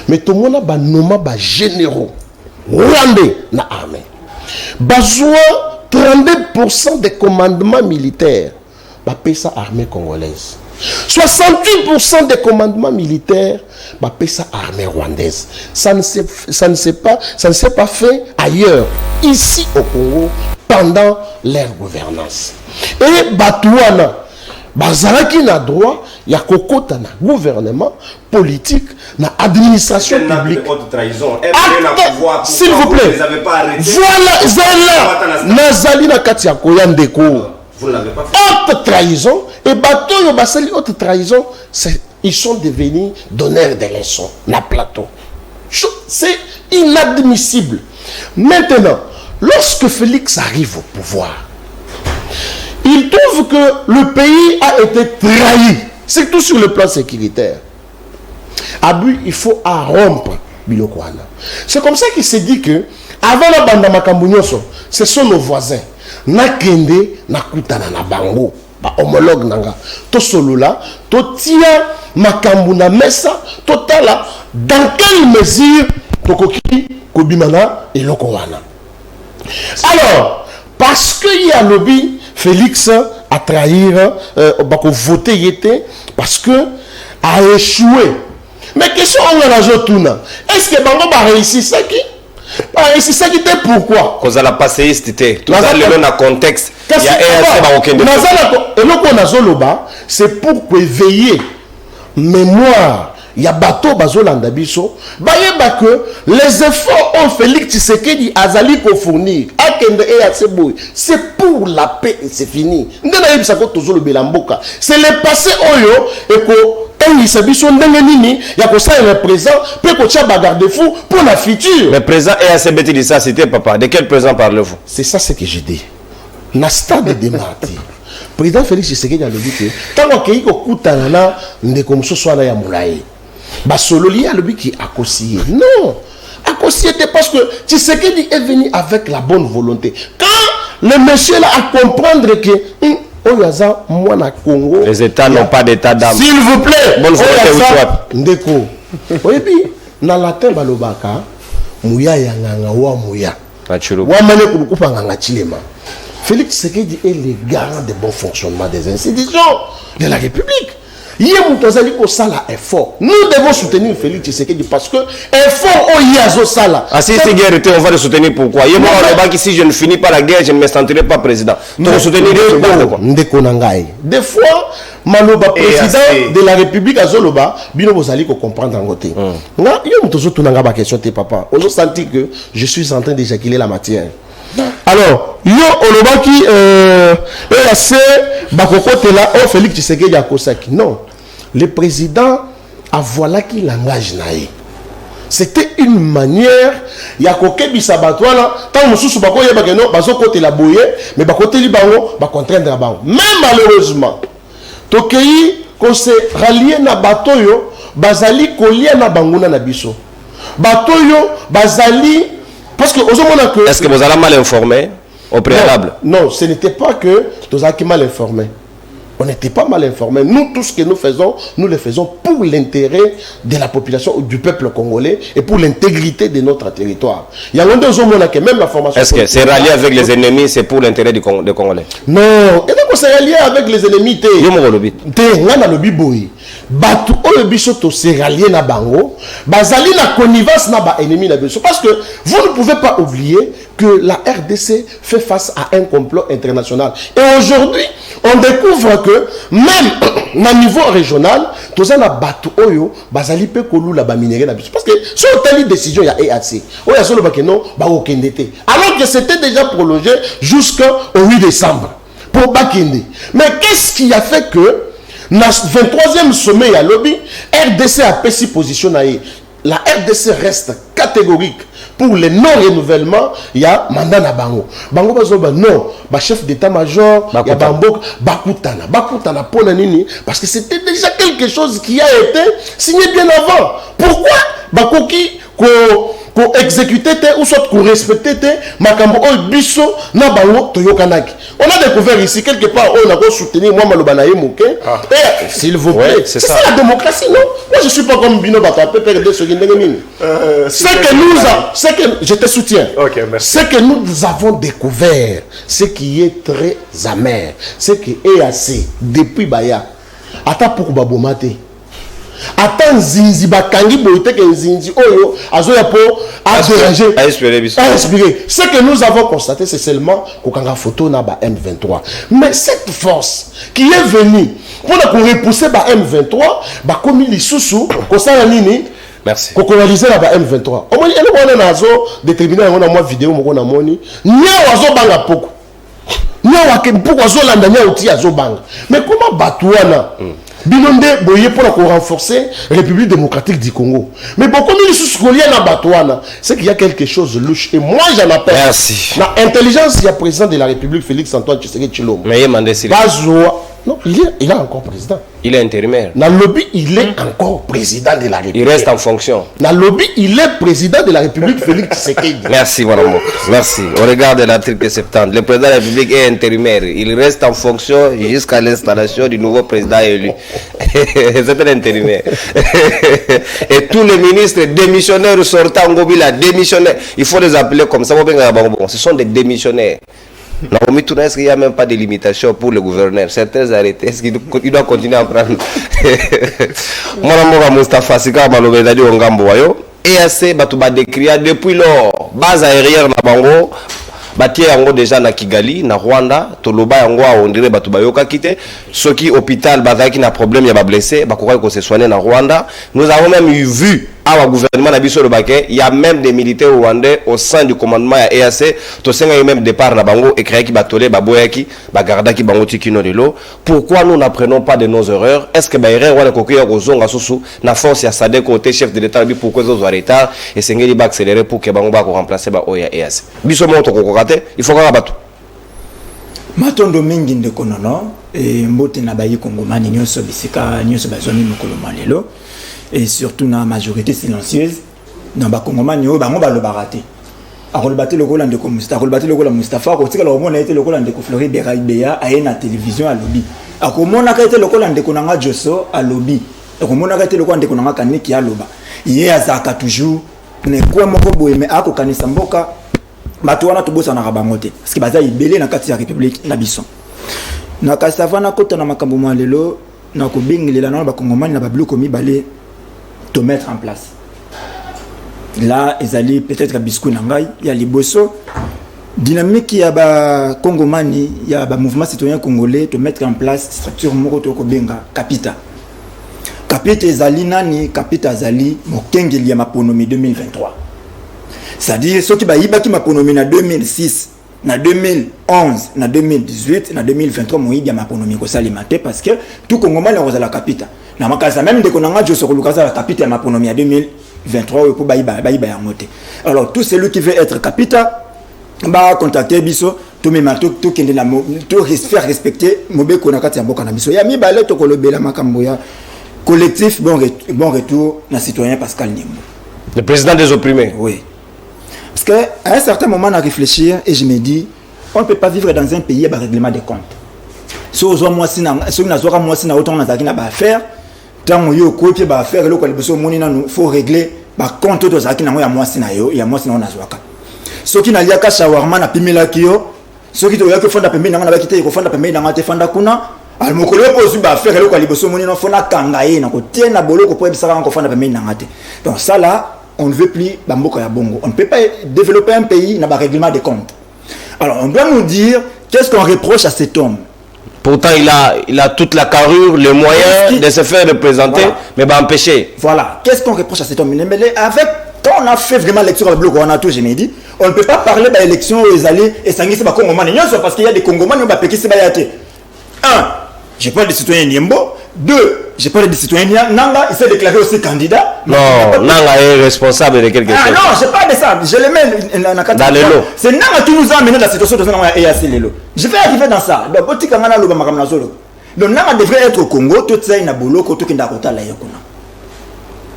D: mais tomona banoma ba généraux rwandais na armée bazwa 32% des commandements militaires bapesa armée congolaise, 68% des commandements militaires bapesa armée rwandaise. Ça ne s'est pas fait ailleurs, ici au Congo, pendant leur gouvernance. Et Batouana bazalaki na droit ya kokota na gouvernement politique na administration publique. S'il vous plaît, voilà zela nazali na kati ya koyandeko.
A: Vous ne l'avez pas fait.
D: Haute trahison et bateau basali haute trahison, ils sont devenus donneurs de leçons na plateau. C'est inadmissible. Maintenant, lorsque Félix arrive au pouvoir, il trouve que le pays a été trahi, surtout sur le plan sécuritaire. Abus, il faut rompre Bilokwana. C'est comme ça qu'il s'est dit que, avant la bande Makambunyoso, ce sont nos voisins. Nakende, nakutana na bango, ba homologue nanga. To solola, to tia Makambuna mesa, totala, dans quelle mesure Tokoki, Kobimana et Lokowana. Alors, parce qu'il y a lobby, Félix a trahir, voté yété, parce que a échoué. Mais question on a la est-ce que Bango va réussir ça qui? Pas réussir ça qui pourquoi?
A: Cause à la passéiste était. Tout ça le dans contexte. Il y a
D: c'est pour éveiller mémoire. Il y a bateau bazolanda biso. Bayeba que les efforts ont Félix Tshisekedi azali ko fournir. C'est pour la paix et c'est fini. C'est le passé oyo et ko pour la future.
A: Le président EACBT dit ça, c'était papa. De quel président parlez-vous?
D: C'est ça ce que j'ai dit. Na stade de martyr. Président Félix Tshisekedi a dit que tant qu'il y a kutana ndeko msoso na ya mulaye. Basololi a le qui a conseillé. Non. A conseillé parce que Tshisekedi est venu avec la bonne volonté. Quand le monsieur là a comprendre que
A: les États n'ont pas d'état d'âme.
D: S'il vous plaît,
A: bonne volonté
D: ndeko. Oyebi na latin balobaka muya yanganga wa muya. Wa mane kulukupa nganga chilema. Félix Tshisekedi est le garant de bon fonctionnement des institutions de la République. Nous devons soutenir Félix Tshisekedi parce que effort au Yazo Sala.
A: Ah, si cette guerre était, on va le soutenir pourquoi? Si je ne finis pas la guerre, je ne me sentirai pas président. Donc soutenir
D: des fois, Maloba président de la République à Zoloba, Bino Bozali ko comprendre en côté. Papa, on a senti que je suis en train d'éjaculer la matière. Alors, yo olobaki EAC bakokote là oh Félix Tshisekedi a kosaki. Non. Le président a voilà qui langage naïe. C'était une manière ya kokebi sabatwala tant mususu bako yeba que non bazo côté la boye mais bakote li bango ba contraindre bango. Mais malheureusement tokei ko se rallier na batoyo bazali kolia na banguna na biso. Batoyo bazali parce que est-ce
A: que vous allez mal informé au préalable?
D: Non, ce n'était pas que nous avons mal informé. On n'était pas mal informés. Nous, tout ce que nous le faisons pour l'intérêt de la population, du peuple congolais et pour l'intégrité de notre territoire. Il y a même la formation.
A: Est-ce que c'est rallié avec les ennemis, c'est pour l'intérêt des Congolais?
D: Non, et donc c'est rallié avec les ennemis. Batu oyo biso to se rallier na bango bazali na connivence na ba ennemi na biso parce que vous ne pouvez pas oublier que la RDC fait face à un complot international et aujourd'hui on découvre que même na niveau régional toza na batu oyo bazali pe kolula ba minerai na biso parce que sur telle décision ya EAC oyo solo ba keno ba okendete alors que c'était déjà prolongé jusqu'au 8 décembre pour bakende. Mais qu'est-ce qui a fait que dans le 23e sommet à lobby, RDC a pris position. la RDC reste catégorique pour le non-renouvellement, il y a mandat na bango. Bango bazoba non, ba chef d'état-major, il y a Bambok, Bakutana pona nini parce que c'était déjà quelque chose qui a été signé bien avant. Pourquoi Bakoki ko exécuter ou soit ko respecter makambo o biso na bango toyokanaki. On a découvert ici quelque part on a ko soutenir moi malobana yemoke. S'il vous plaît, c'est ça la démocratie non? Moi je suis pas comme Bino Batape PRD ce c'est que je te soutiens.
C: OK, merci.
D: C'est que nous avons découvert ce qui est très amer, c'est que EAC depuis Baya ata pour babomate attends Nzinzi bakangi boite que Nzinzi oyo azoya po a déranger a expliquer ce que nous avons constaté c'est seulement kokanga photo na ba M23 mais cette force qui est venue pour repousser ba M23 ba komi lisusu ko sala nini.
A: Merci.
D: Ko coloniser la ba M23 au moins ele ko na zo déterminer ngona moi vidéo moko na moni nya wazo banga poko nya wake poko wazo landa nya uti azo banga mais comment batuana Bilonde boye pour renforcer la République démocratique du Congo. Mais beaucoup de sous-scoliens à Batouana, c'est qu'il y a quelque chose de louche. Et moi, j'en appelle.
A: Merci.
D: L'intelligence, il y a président de la République, Félix Antoine Tshisekedi Tshilombo.
A: Mais il
D: non, il est encore président.
A: Il est intérimaire.
D: Dans le lobby, il est encore président de la République.
A: Il reste en fonction.
D: Dans le lobby, il est président de la République, Félix Tshisekedi.
A: Merci, madame. Merci. On regarde l'article 70. Le président de la République est intérimaire. Il reste en fonction jusqu'à l'installation du nouveau président élu. C'est un intérimaire. Et tous les ministres démissionnaires sortant en Gobila, démissionnaires, il faut les appeler comme ça. Ce sont des démissionnaires. Est-ce qu'il n'y a même pas de limitation pour le gouverneur? Certains arrêtés, est-ce qu'il doit continuer à prendre? Mon Mustafa Sika Malobedadi Ongamboyo, EAC Batouba décrit depuis lors, base aérienne na Bango, Batie yango déjà na Kigali, na Rwanda, Toloba yango on dirait Batouba yoka kite, ceux qui hôpital bazaki na problème ya ba blessé, bakouka ko se soigner na Rwanda. Nous avons même vu à gouvernement na biso le baquet, il y a même des militaires rwandais au sein du commandement à EAC, to senga même départ na bango et créé qui batolé baboyaki, bagarda ki bango tikino de l'eau. Pourquoi nous n'apprenons pas de nos erreurs? Est-ce que baire wala kokuya kozonga susu na force ya Sadek côté chef de l'état pourquoi ils ont retard et sengeli ba accélérer pour que bango ba ko remplacer ba oya EAC. Biso mo to kokate, il faut nga batu.
E: Matondo mingi ndeko nono et mbote na bayi kongomani nyoso bisika nyoso bazoni mokolo malelo. Et surtout dans la majorité silencieuse dans ba kongomani o bango balo barate akolbate lokola ndeko Mustafa akolbate lokola Mustafa ko tika lo mona été lokola ndeko Fleury Beraibea aye na télévision à lobby akomona ka été lokola ndeko nanga Josso à lobby akomona ka été lokola ndeko nanga Kaniki à loba ye azaka toujours ne kwa moko boye me akokanisa mboka bato wana tobosa na bango te parce que baza ibele na kati ya république na biso na kasavana kota na makambo malelo na ko bingilela na ba kongomani na bablu komi balé te mettre en place. Là, ils allaient peut-être à Biskou Nangai, il y a les Bosso. Dynamique, il y a ba Congomani, il y a ba mouvement citoyen congolais, te mettre en place structure Moroto Kobenga, Capita. Capita Zali Nani, Capita Zali, Mokengeli ya Maponomi 2023. C'est-à-dire, ceux qui ba Ibaki Maponomi en 2006, en 2011, en 2018, en 2023, moi, il y a Maponomi ko salimate parce que tout Congomani est la Capita. Na makasa même de konanga jo sur lukaza la capitale maponomi 2023 pour baïba yamote. Alors tout celui qui veut être capitaine ba contacter biso to me mato to kende la to faire respecter mobe konakati ya boka na biso ya mi balé to kolobela makambo ya collectif bon retour na citoyen Pascal Nimbo.
A: Le président des opprimés.
E: Oui. Parce que à un certain moment à réfléchir et je me dis on ne peut pas vivre dans un pays à règlement des comptes. Si on moi si na moi si na autant na zakina ba faire tant yo copier ba faire le ko liboso moni na faut régler ba compte to zakina mo ya moi si na yo ya moi si na on azwaka soki na liaka shawarma na pimela kiyo soki to yaka fonda pembe na ba kite ko fonda pembe na ngate fonda kuna al mokolo po su ba faire le ko liboso moni na fona kanga ye na ko tiena boloko po ebisaka ko fonda pembe na ngate. Donc ça là on ne veut plus bamboka ya bongo. On ne peut pas développer un pays na ba règlement des comptes. Alors on doit nous dire qu'est-ce qu'on reproche à cet homme.
A: Pourtant, il a toute la carrure, les moyens de se faire représenter, voilà. Mais va empêcher.
E: Voilà. Qu'est-ce qu'on reproche à cet homme? Avec, quand on a fait vraiment l'élection avec le bloc, on a tout, je m'ai dit, on ne peut pas parler de l'élection où ils allaient et s'engager sur les Congomani. Non, parce qu'il y a des Congomani qui ont péqué ces bayatés. Je parle des citoyens Niembo. 2, je parle des citoyens Nanga. Il s'est déclaré aussi candidat.
A: Non, Nanga est responsable de quelque chose.
E: Ah non, je parle de ça. Je le mets
A: dans le lot.
E: C'est Nanga qui nous a amené dans la situation de Nanga et assez les lots. Je vais arriver dans ça. Donc, Botikangana Loba Makamnazolo. Donc, Nanga devrait être au Congo. Tout ça, il y a Bolo, tout qui est à la Yakuna.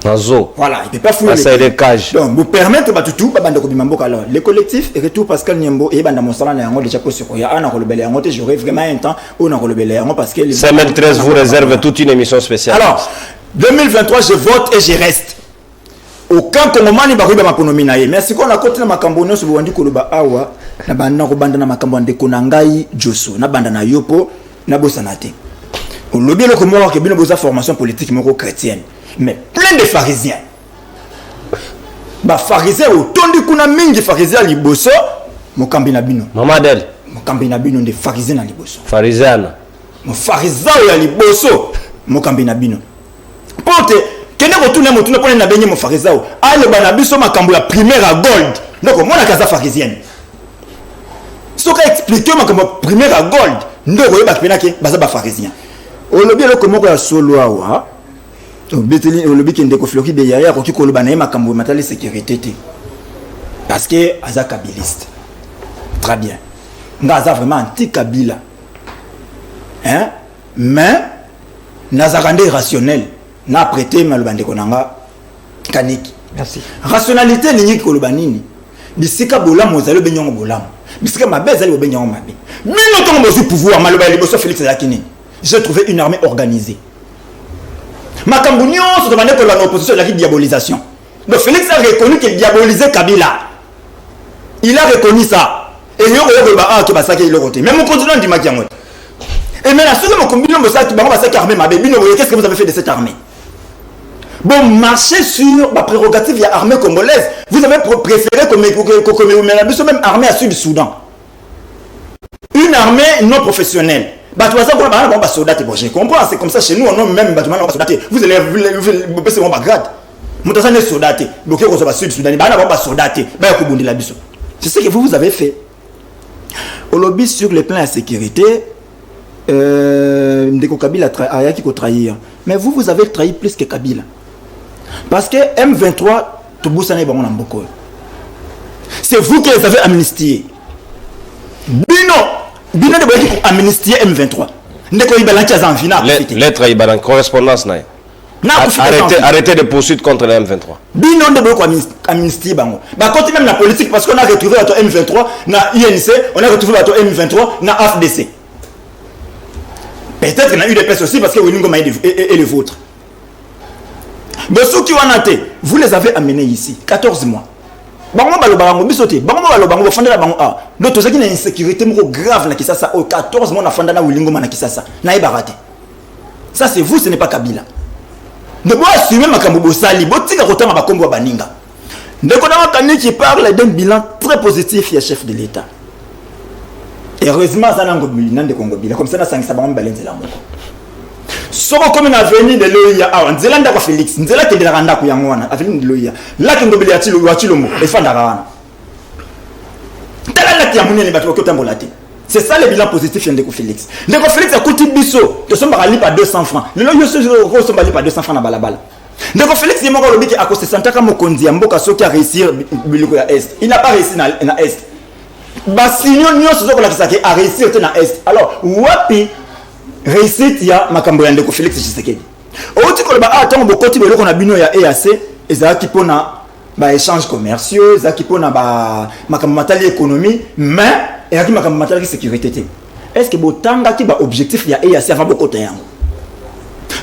A: Nazo.
E: Voilà, il ne peut pas fouiller.
A: Ça, les cages.
E: Donc, vous permettez tout, le collectif et retour Pascal Niembo et Banda Monsala Nango déjà pour il y a un relebelé en j'aurais vraiment un temps où on a relebelé en parce que
A: semaine 13 vous réserve toute une émission spéciale.
E: Alors, 2023 je vote et je reste. Aucun Congomani baruba makonomi na ye. Merci qu'on a continué makambo no so bandi koloba awa na banda ko banda na makambo ande konangai Joso na banda na yopo na bosanate. On lobby le comment que bino boza formation politique moko chrétienne. Mais plein de pharisiens. Ba pharisien otondi kuna mingi pharisien liboso mokambi na bino.
A: Mamadel.
E: Mokambi na bino de pharisien na liboso.
A: Pharisiana.
E: Mo pharisien ya liboso mokambi na bino. Ponte kende retourner motuna pona na benye mo pharisien. Ale bana biso makambo ya primaire à gold. Donc mona kaza pharisienne. Soka expliquer makambo primaire à gold. Ndoko yeba kpenake baza ba pharisien. Olobi le komoko ya solo awa. Beteli olobi kende ko floki be yaya ko kikoloba na makambo matali sécurité té. Parce que aza kabiliste. Très bien. Ngaza vraiment anti-kabila. Hein? Mais nazarande rationnel na prêté malobande konanga kaniki.
B: Merci.
E: Rationalité ni koloba nini? Bisika bolam ozalo benyongo bolam. Bisika mabeza li benyongo mabe. Mino to mozu pouvoir maloba liboso Félix Lakini. J'ai trouvé une armée organisée. Makambo nyonso to bande ko la opposition la diabolisation. Donc Félix a reconnu qu'il diabolisait Kabila. Il a reconnu ça. Et il y a qui va saquer le côté. Même au continent du Makiango. Et maintenant, ce que mon combien de ça qui va saquer armée, ma bébé, qu'est-ce que vous avez fait de cette armée? Bon, marcher sur la prérogative de l'armée congolaise. Vous avez préféré comme même armée à Sud-Soudan. Une armée non professionnelle. Bah, tu vois ça, on va soldat. Bon, je comprends, c'est comme ça chez nous, on a même bâtiment, on va soldat. Vous allez baisser mon grade. Moutasan est soldat. Bloqué au Sud-Soudan, on va soldat. C'est ce que vous avez fait. Au lobby sur le plan de la sécurité, Ndeko Kabila a qui trahir. Mais vous avez trahi plus que Kabila. Parce que M23, c'est vous qui les avez amnistiés. Bino de Boyaki pour amnistier M23. Ndeko Ibalanki a Zanvina.
A: Lettre Ibalan, correspondance. Arrêtez de poursuites contre le M23.
E: Bino de Boyaki amnistier bango. Bah quand même la politique parce qu'on a retrouvé votre M23 na INC, on a retrouvé votre M23 na AFDC. Peut-être qu'il y a eu des places aussi parce que Winingo Maïd est le vôtre. Mais ceux qui ont été, vous les avez amenés ici, 14 mois. Bango balobango bisoté, bango balobango fondé la bango a. Donc tout ça qui est une insécurité grave na Kisasa au 14 mois na fondé na Winingo na Kisasa. Na ibarate. Ça c'est vous, ce n'est pas Kabila. Ne pas assumer makambo bosali, botika kotanga bakombo baninga. Ndeko na Kani qui parle d'un bilan très positif, il y a chef de l'État. Heureusement, ça n'a pas de Congo. Comme ça, ça n'a pas de la mort. Si on comme une avenue de l'OIA, on dit là, Félix, on dit là, tu es là, tu es là, avenue de l'OIA. Là, tu es là, tu es là, tu es là, tu es là. C'est ça le bilan positif de Félix. Ndeko Félix a coûté biso, tu sommes allé par 200 francs. Le loyer sont allé par 200 francs na balabala. Ndeko Félix, il m'a dit qu'il a costé 100 francs Mokondi, Mboka Soki a réussi à Est. Il n'a pas réussi na Est. Basignon nyonso zo kolakisa ke a réussir te na Est. Alors wapi réussite ya makambo ya Ndeko Félix Tshisekedi. Oti koloba atango bokoti beloko na bino ya EAC ezaki pona ba échanges commerciaux, ezaki pona ba makambo matali économie, mais ezaki makambo matali sécurité te. Est-ce que botanga ki ba objectif ya EAC avant bokota yango?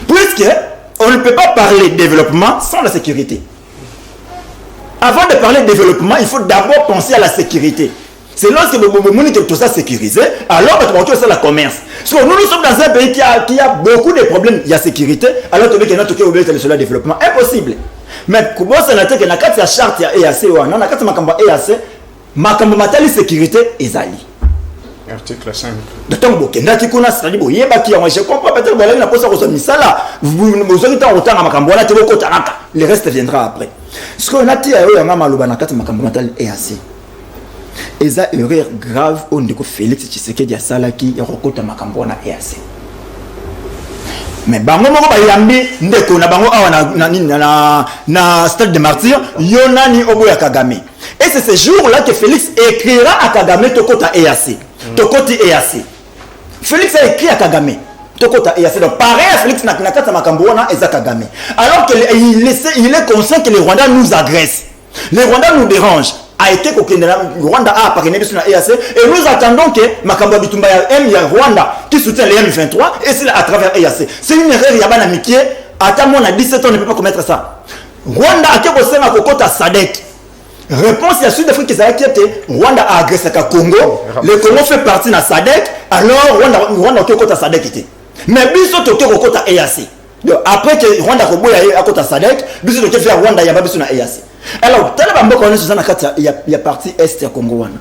E: Puisque on ne peut pas parler de développement sans la sécurité. Avant de parler de développement, il faut d'abord penser à la sécurité. C'est lorsque que tout ça sécurisé, alors on va faire le commerce. Parce que nous sommes dans un pays qui a beaucoup de problèmes, il y a sécurité, alors que nous avons le développement. Impossible. Mais comment ça n'a été que dans la charte EAC, dans la carte de EAC, la sécurité est allée.
C: Article 5.
E: De temps que je comprends peut-être que vous avez posé ça. Vous avez le reste viendra après. Ce qu'on a dit à eux, on a dit que EAC. Et ça, erreur grave, on dit que Félix Tshisekedi a salaki et rekota makambo na EAC. Mais bango moko ba yambi ndeko na bango awa na stade de martyr yonani oboya Kagame. Et c'est ce jour-là que Félix écrira à Kagame Tokota EAC. Tokoti EAC. Félix a écrit à Kagame Tokota EAC. Donc pareil à Félix Nakata Makamboana et Kagame. Alors qu'il est conscient que les Rwandais nous agressent. Les Rwandais nous dérangent. A été que le Rwanda a parrainé sur la EAC et nous attendons que Makambo Bitumba il y a Rwanda qui soutient les M23 et c'est à travers EAC. C'est une erreur, il y a pas d'amitié. Attends, on a 17 ans, on ne peut pas commettre ça. Rwanda a quelque chose à Kokota Sadek. Réponse, il y a Sud-Afrique qui a été Rwanda a agressé le Congo. Le Congo fait partie de Sadek, alors Rwanda a Kokota Sadek. Mais biso to Kokota EAC. Après que Rwanda a Kokota Sadek, biso to faire Rwanda ya babiso na EAC. Alors, tellement mboka on est sur il y a partie est ya Congo wana.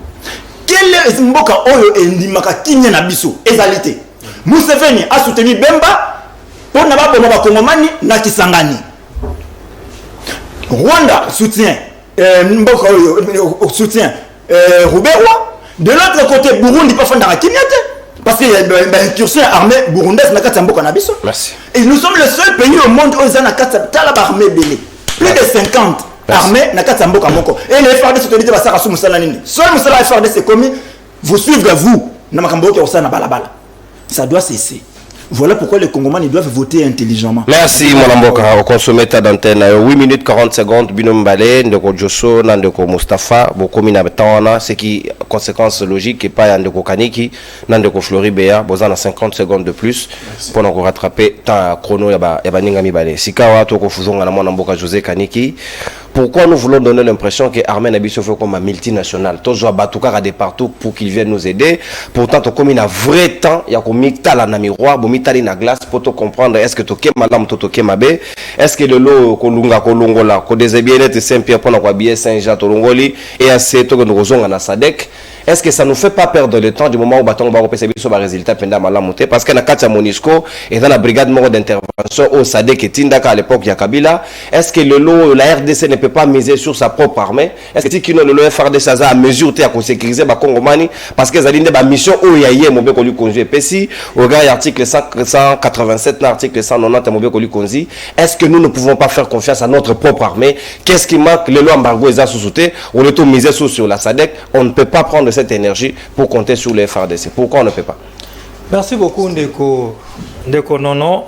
E: Quel est mboka oyo endimaka kinya na biso ezalité. Museveni a soutenu Bemba pour na ba bono ba Kongomani na Kisangani. Rwanda soutient mboka oyo soutient Ruberwa. De l'autre côté Burundi pas fondara Kinyate parce qu'il y a une incursion armée burundaise na kati mboka na biso.
A: Merci.
E: Et nous sommes le seul pays au monde où ils ont na kati talaba armée belé. Plus de 50 armée na kati mboka moko et les FARDC s'autorité ba saka sou musala nini seul musala FARDC c'est commis vous suivre vous na makambo ko osana balabala ça doit cesser. Voilà pourquoi les Congolais doivent voter intelligemment.
A: Merci mon amboka au consommateur d'antenne 8 minutes 40 secondes Binom Balé ndeko Josso ndeko Mustafa bokomi na tawana ce qui conséquence logique et pas ndeko Kaniki ndeko Floribert bozana 50 secondes de plus pour nous rattraper ta chrono ya ba ninga mibale sikawa to ko fuzonga na mwana mboka José Kaniki. Pourquoi nous voulons donner l'impression que Armée Nabiso fait comme un multinational tous Batouka de partout pour qu'ils viennent nous aider. Pourtant comme il a vrai temps il y a comme mitala na miroir mitali na glace pour te comprendre est-ce que toke malam toke mabe est-ce que le lot kolunga kolongola ko des bien-être Saint-Pierre pour na kwa bien Saint-Jean tolongoli et assez to nous rozonga na Sadek. Est-ce que ça nous fait pas perdre le temps du moment où baton va repasser sur les résultats pendant malamonté parce que na katia Monisco et dans la brigade mort d'intervention au Sadek et Tindaka à l'époque ya Kabila est-ce que le lot la RDC ne peut pas miser sur sa propre armée est-ce que le lot FARDC a mesure à sécuriser ba Congomani parce que ça dit ba mission où ya yé mo be ko lui conduire pesi au gars article 187 l'article 190 mo be ko lui conduire est-ce que nous ne pouvons pas faire confiance à notre propre armée qu'est-ce qui manque le lot embargo est sous-souté on est tout miser sur la Sadek on ne peut pas prendre cette énergie pour compter sur les FARDC. Pourquoi on ne peut pas?
B: Merci beaucoup Ndeko Nono.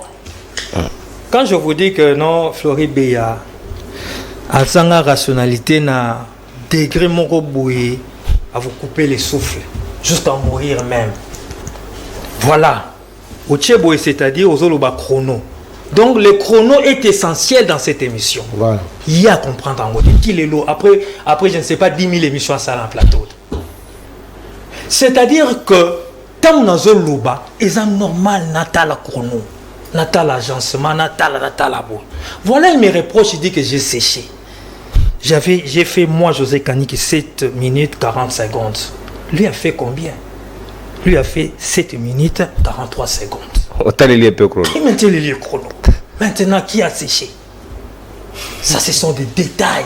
B: Quand je vous dis que non, Floribert a sa rationalité na degré moko boué à vous couper les souffles jusqu'à mourir même. Voilà. Au Tchèboé, c'est-à-dire aux Oloba chrono. Donc le chrono est essentiel dans cette émission.
D: Voilà.
B: Il y a à comprendre en mode qu'il est lourd. Après, je ne sais pas, 10 000 émissions à ça en plateau. C'est-à-dire que tant dans un loba, ils ont normal natal chrono, natal agencement, natal boule. Voilà, il me reproche, il dit que j'ai séché. J'ai fait moi, José Kaniki, 7 minutes 40 secondes. Lui a fait combien? Lui a fait 7 minutes 43 secondes.
A: Autant il est peu chrono.
B: Et maintenant, il est chrono. Maintenant, qui a séché? Ça, ce sont des détails.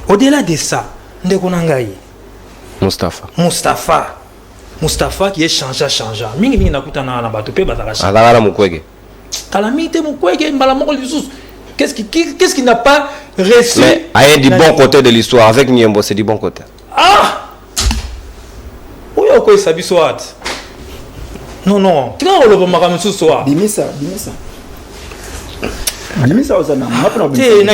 B: Au-delà de ça, Ndekonangaï. Mustafa qui est changeant. Mingi nakuta na bato pe bazarasha.
A: Alala mukwege.
B: Calamité mukwege mbalamoko lisusu. Qu'est-ce qui n'a pas reçu?
A: Mais il y a du bon côté de l'histoire avec Niembo, c'est du bon côté.
B: Ah! Où est-ce que ça soit? Non. Tu vois le magasin ce soir.
E: Dimisa.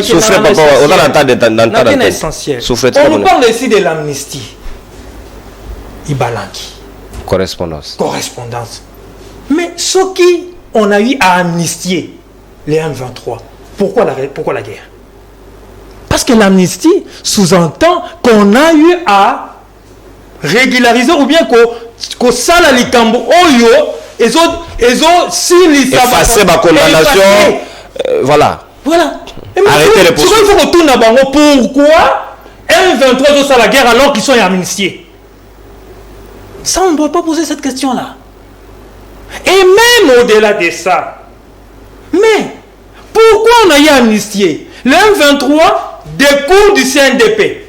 A: Souffrez papa, on a l'entendre
B: essentiel. On nous parle ici de l'amnistie. Ibalanki.
A: Correspondance.
B: Mais ce qui on a eu à amnistier les M23, pourquoi la guerre? Parce que l'amnistie sous-entend qu'on a eu à régulariser ou bien qu'on sala likambo oyo et autres si
A: effacer ma condamnation voilà. Arrêtez les poursuites.
B: Il faut retourner à Bango. Pourquoi M23 doit la guerre alors qu'ils sont amnistiés? Ça, on ne doit pas poser cette question-là. Et même au-delà de ça, mais pourquoi on a eu amnistié? Le M23 découle du CNDP.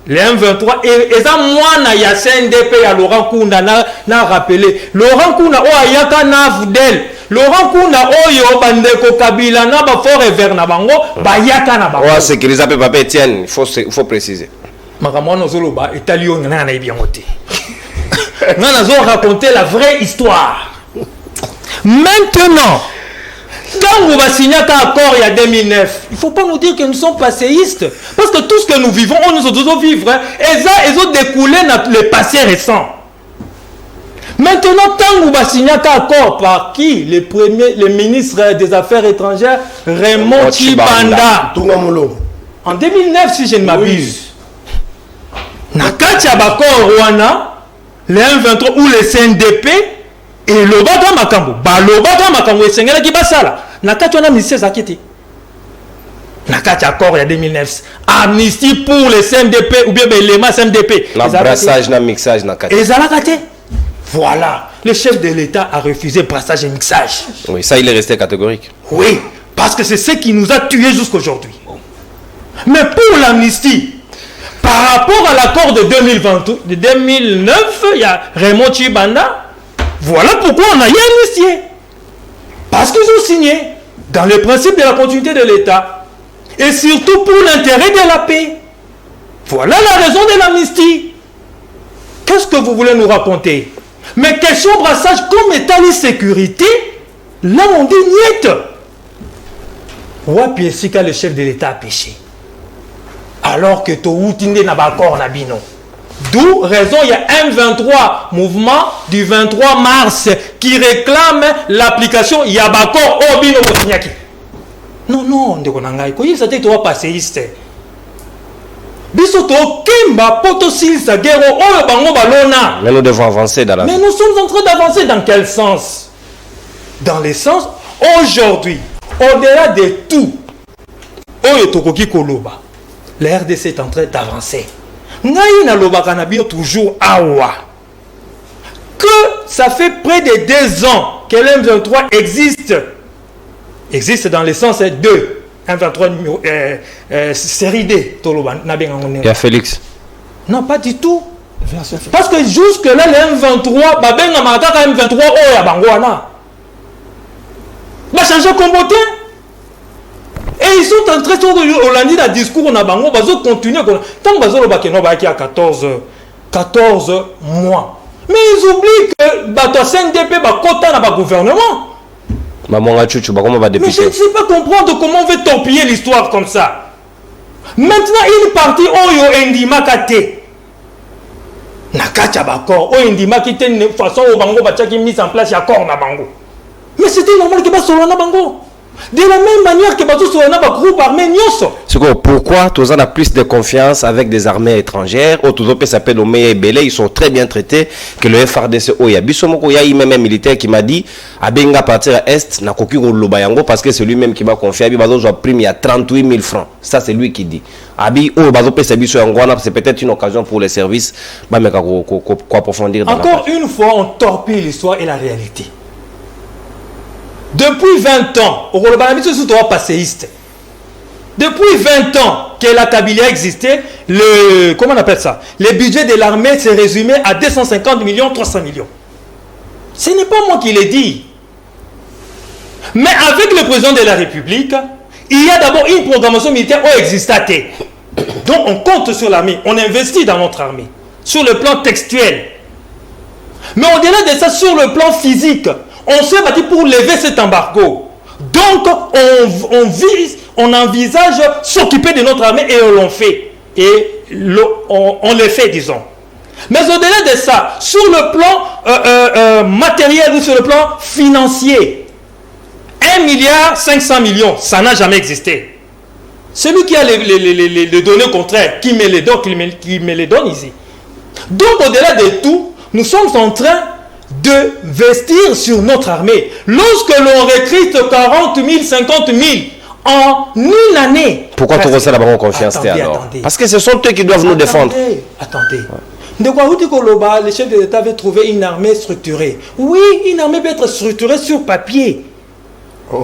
B: Le M23, et ça, moi, il y a CNDP, il y a Laurent Kounda, n'a rappelé. Laurent Kounda, oh, il y a Kana Voudel, Laurent Kunda oyo bandeko Kabila na ba fort et vert na bango bayaka na bango.
A: Ouais, sécuriser papa Etienne, il faut préciser.
B: Makamono zoloba italio ngana na ibiangote. Ngana zo raconter la vraie histoire. Maintenant, quand on va signer un accord il y a 2009, il ne faut pas nous dire que nous sommes passéistes. Parce que tout ce que nous vivons, on nous doit vivre. Et ça, ils ont découlé le passé récent. Maintenant, quand on va signer un accord par qui? Le ministre des Affaires étrangères, Raymond Tshibanda. En 2009, si je ne m'abuse. Nakati Abakor Rwanda, le M23 ou le CNDP, et le bata makambo esengela ki basala nakati wana ministère zakiti nakati accord ya 2009 amnistie pour le CNDP ou bien l'élément CNDP
A: brassage na mixage nakati
B: ezalaka. Voilà, le chef de l'État a refusé brassage et mixage.
A: Oui, ça il est resté catégorique.
B: Oui, parce que c'est ce qui nous a tués jusqu'aujourd'hui. Mais pour l'amnistie, par rapport à l'accord de 2009, il y a Raymond Tshibanda. Voilà pourquoi on a y amnistié. Parce qu'ils ont signé dans le principe de la continuité de l'État. Et surtout pour l'intérêt de la paix. Voilà la raison de l'amnistie. Qu'est-ce que vous voulez nous raconter? Mais question brassage comme état de sécurité, là on dit niet. Wapi Esika, le chef de l'État, a péché. Alors que Toutinde n'a pas encore Nabino. D'où raison, il y a M23 mouvement du 23 mars qui réclame l'application Yabakor Obino Bosniaki. Non, non, Ndekonangai, il s'était trop passéiste. Bisoto Kimba Potosil Sagero Oyo Bango Balona.
A: Mais nous devons avancer dans la vie.
B: Mais nous sommes en train d'avancer dans quel sens? Dans le sens, aujourd'hui, au-delà de tout, Oyo Tokoki Koloba, la RDC est en train d'avancer. Naïna Lobakanabio toujours awa. Que ça fait près de 2 ans que l'M23 existe. Existe dans le sens 2. M23 série D.
A: Il y a Félix.
B: Non, pas du tout. Parce que jusque-là, le M23, Babenga Mataka M23, oh ya Bangwana. Va changer combattant. Et ils sont en train de Hollande la discours na bango bazo continuer tant bazo ba keno ba ki à 14 mois. Mais ils oublient que bato CNDP ba kota na ba gouvernement.
A: Maman Chuchu ba comment va député.
B: Mais je ne sais pas comprendre comment on veut torpiller l'histoire comme ça. Maintenant une partie oyo endima kate. Nakacha bakor oyo endima ki ten façon au bango ba tchaki mise en place ya corps na bango. Mais c'était normal que ba solo na bango. De la même manière que Batou Souana va groupe armé Nyoso.
A: Pourquoi tous on a plus de confiance avec des armées étrangères? Autour s'appelle Omeye et Belé, ils sont très bien traités que le FRDC Oya. Bissomoko, il y a même un militaire qui m'a dit Abenga partir à Est, n'a koki Lobayango parce que c'est lui-même qui m'a confié. Abi Bazo a pris il y a 38 000 francs. Ça, c'est lui qui dit. Abi O Bazo Pesabiso Yangwana, c'est peut-être une occasion pour les services. Bah, mais quoi approfondir.
B: Encore une fois, on torpille l'histoire et la réalité. Depuis 20 ans, au Rwanda, c'est passéiste. Depuis 20 ans que la Kabylie existait, comment on appelle ça? Le budget de l'armée s'est résumé à 250 millions, 300 millions. Ce n'est pas moi qui l'ai dit. Mais avec le président de la République, il y a d'abord une programmation militaire existante. Donc on compte sur l'armée, on investit dans notre armée, sur le plan textuel. Mais au-delà de ça, sur le plan physique, on s'est battu pour lever cet embargo. Donc, on envisage s'occuper de notre armée et on l'en fait. Et on le fait, disons. Mais au-delà de ça, sur le plan matériel ou sur le plan financier, 1,5 milliard, ça n'a jamais existé. Celui qui a les données contraires, qui me les donne ici. Donc, au-delà de tout, nous sommes en train de vestir sur notre armée. Lorsque l'on recrute 40 000, 50 000 en une année.
A: Pourquoi tu ressens la confiance alors? Parce que ce sont eux qui doivent nous défendre.
B: Attendez. Le chef de l'État veut trouver une armée structurée. Oui, une armée peut être structurée sur papier.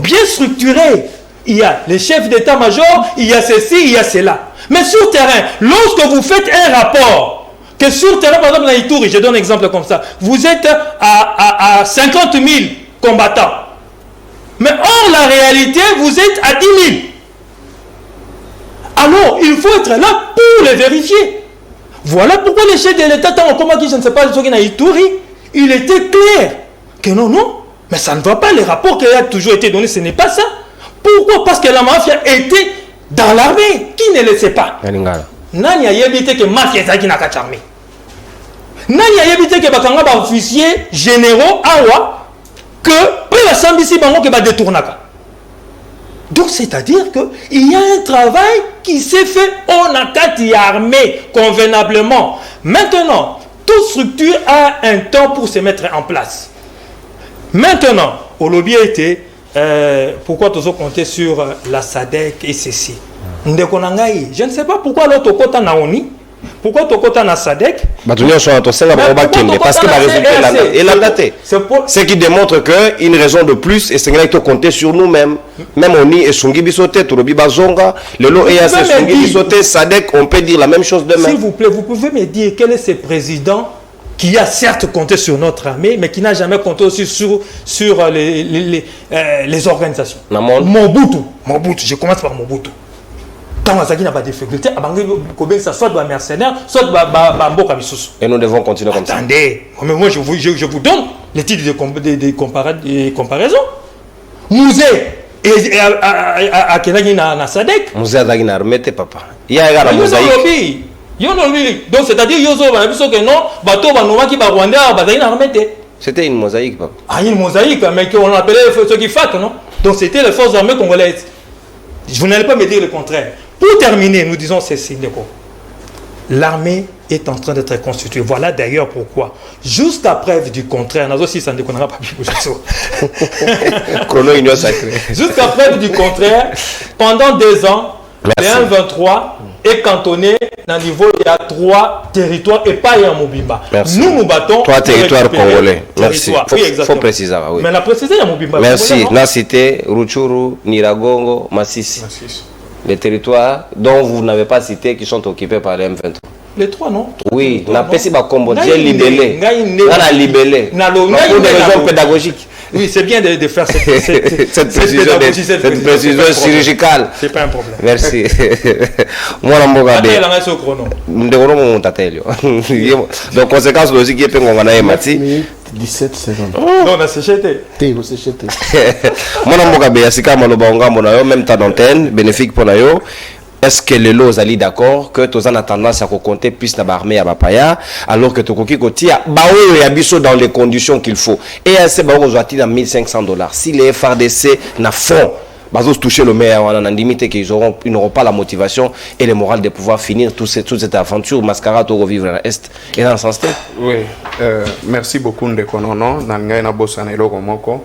B: Bien structurée. Il y a les chefs d'état-major, il y a ceci, il y a cela. Mais sur terrain, lorsque vous faites un rapport, que sur terrain, par exemple, dans Ituri, je donne un exemple comme ça, vous êtes à 50 000 combattants. Mais or, la réalité, vous êtes à 10 000. Alors, il faut être là pour les vérifier. Voilà pourquoi les chefs de l'État, je ne sais pas, il était clair que non, mais ça ne va pas. Les rapports qui ont toujours été donnés, ce n'est pas ça. Pourquoi? Parce que la mafia était dans l'armée. Qui ne le sait pas? Nani a évité que la mafia était dans l'armée. Nani a évité que les officiers généraux awa que peu la sambisi bango que ba détournaka. Donc c'est-à-dire qu'il y a un travail qui s'est fait en akati armée convenablement. Maintenant, toute structure a un temps pour se mettre en place. Maintenant, au lobby était pourquoi tous compter sur la SADC et ceci. Je ne sais pas pourquoi l'autre côté naoni. Pourquoi tu as na SADC?
A: Parce que ce qui démontre qu'une raison de plus, et c'est qu'il faut compter sur nous-mêmes. Même on y est Sungi Bisoté, Tourobi Bazonga, le lot est assez Sungi Bisoté, SADC, on peut dire la même chose demain.
B: S'il vous plaît, vous pouvez me dire quel est ce président qui a certes compté sur notre armée, mais qui n'a jamais compté aussi sur les organisations. Mobutu, je commence par Mobutu. Quand on n'a pas de difficulté, soit de mercenaires, soit de mboka bisusu.
A: Et nous devons continuer comme ça.
B: Attendez, mais moi je vous donne les titres de comparaison. Musée et à Kenagi na SADC.
A: Musée à na armée, papa. Il y a un mosaïque.
B: Donc c'est-à-dire que non, bateau qui va Rwanda,
A: c'était une mosaïque, papa.
B: Ah, une mosaïque, mais qu'on appelait ceux qui FAC, non? Donc c'était les forces armées congolaises. Vous n'allez pas me dire le contraire. Pour terminer, nous disons ceci, l'armée est en train d'être constituée. Voilà d'ailleurs pourquoi. Jusqu'à preuve du contraire, jusqu'à preuve du contraire, pendant 2 ans, le M23 est cantonné dans le niveau il y a 3 territoires et pas en Mobimba. Nous battons
A: 3 territoires congolais. Merci.
B: Il
A: faut préciser. Oui.
B: Mais la préciser à Mobimba.
A: Merci. La cité Rutshuru, Niragongo, Masisi. Les territoires dont vous n'avez pas cité qui sont occupés par les M23.
B: Les 3, non?
A: Oui, la PESI Bakombo, j'ai libellé. On a libellé. Pour des raisons pédagogiques.
B: Oui, c'est bien de faire cette
A: précision chirurgicale.
B: C'est pas un problème.
A: Merci. Moi, donc, conséquence logique, il y a
D: 17 secondes.
B: Non, on a
D: séché.
A: Moi, même temps d'antenne, bénéfique pour nous. Est-ce que les lots allaient d'accord que tous en a tendance à compter plus dans l'armée à Bapaya alors que tu as dans les conditions qu'il faut et c'est dans $1,500 si les FARDC n'a fond ils toucher le maire on a limité qu'ils n'auront pas la motivation et le moral de pouvoir finir toute cette aventure mascarade au revivre à l'Est et dans ce sens.
C: Oui, merci beaucoup Ndekonono Nangaina Bosanelo Komoko.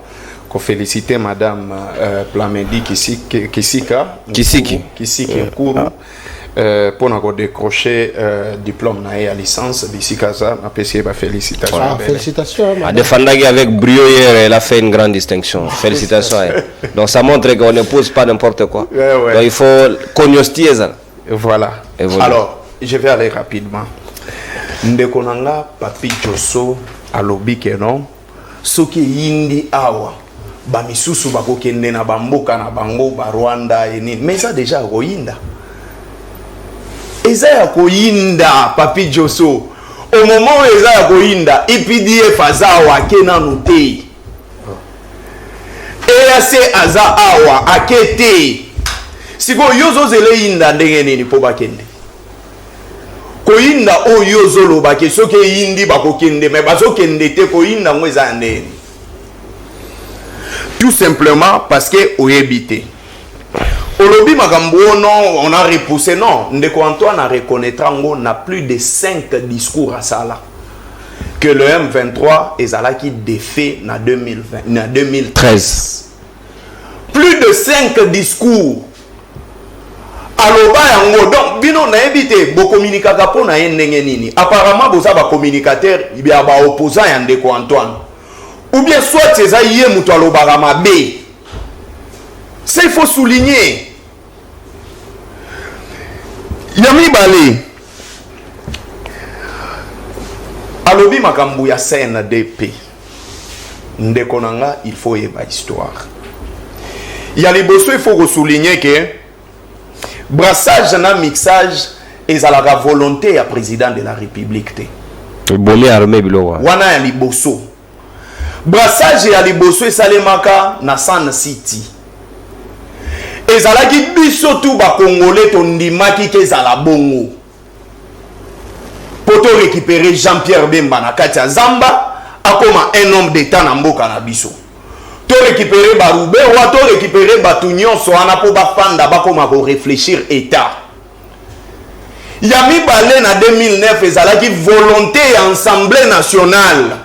C: Féliciter Madame Plamedi Kisiki Nkuru pour avoir décroché diplôme à licence d'ici Kaza. Félicitations.
D: Félicitations.
A: À défendre avec brio hier, elle a fait une grande distinction. Félicitations. Donc ça montre qu'on ne pose pas n'importe quoi. Donc il faut cognostier ça.
C: Voilà. Alors, je vais aller rapidement. Ndekonanga Papi Josso à l'obi kenon. Ce qui yindi awa. Bamisusu bakokende na bamboka na bango ba Rwanda eni mais ça déjà koyinda eza ya koyinda Papi Josso au moment où eza ya koyinda IPDF azawa kena noté EAC aza awa akete siko yozo zele yinda ndenge nini po bakende koyinda o yozo loba ke soke yindi bakokende mais bazokende te koyinda ngweza ndeni. Tout simplement parce que on habité. Au lobby Magambono, on a repoussé non. Ndeko Antoine a reconnaître on a plus de 5 discours à ça là. Que le M23 est là qui défait en 2013. Plus de 5 discours. Alors donc bino na habité bo communicateur pour na ndenge nini. Apparemment boza ba communicateur il y a ba opposant ya Ndeko Antoine. Ou bien soit c'est ça yé mutalo barama B. C'est il faut souligner. Yami Bali. Alobi makambu ya CNDP. Ndekonanga il faut yeba histoire. Il y a les bossos, il faut souligner que brassage et mixage est à la volonté du président de la République.
A: Bolé armé bilo.
C: Wana ya liboso. Brassage ya liboso esalemaka na San City. Ezalaki biso tu ba Congolais tondimaki ke ezala bongo. Poto récupérer Jean-Pierre Bemba na kati ya Zamba akoma un homme d'état na mboka na biso. To récupérer Baroube ou to récupérer Batunyonso wana po bafanda bakoma ko réfléchir état. Yami Balé en 2009 ezalaki volonté ya Assemblée nationale.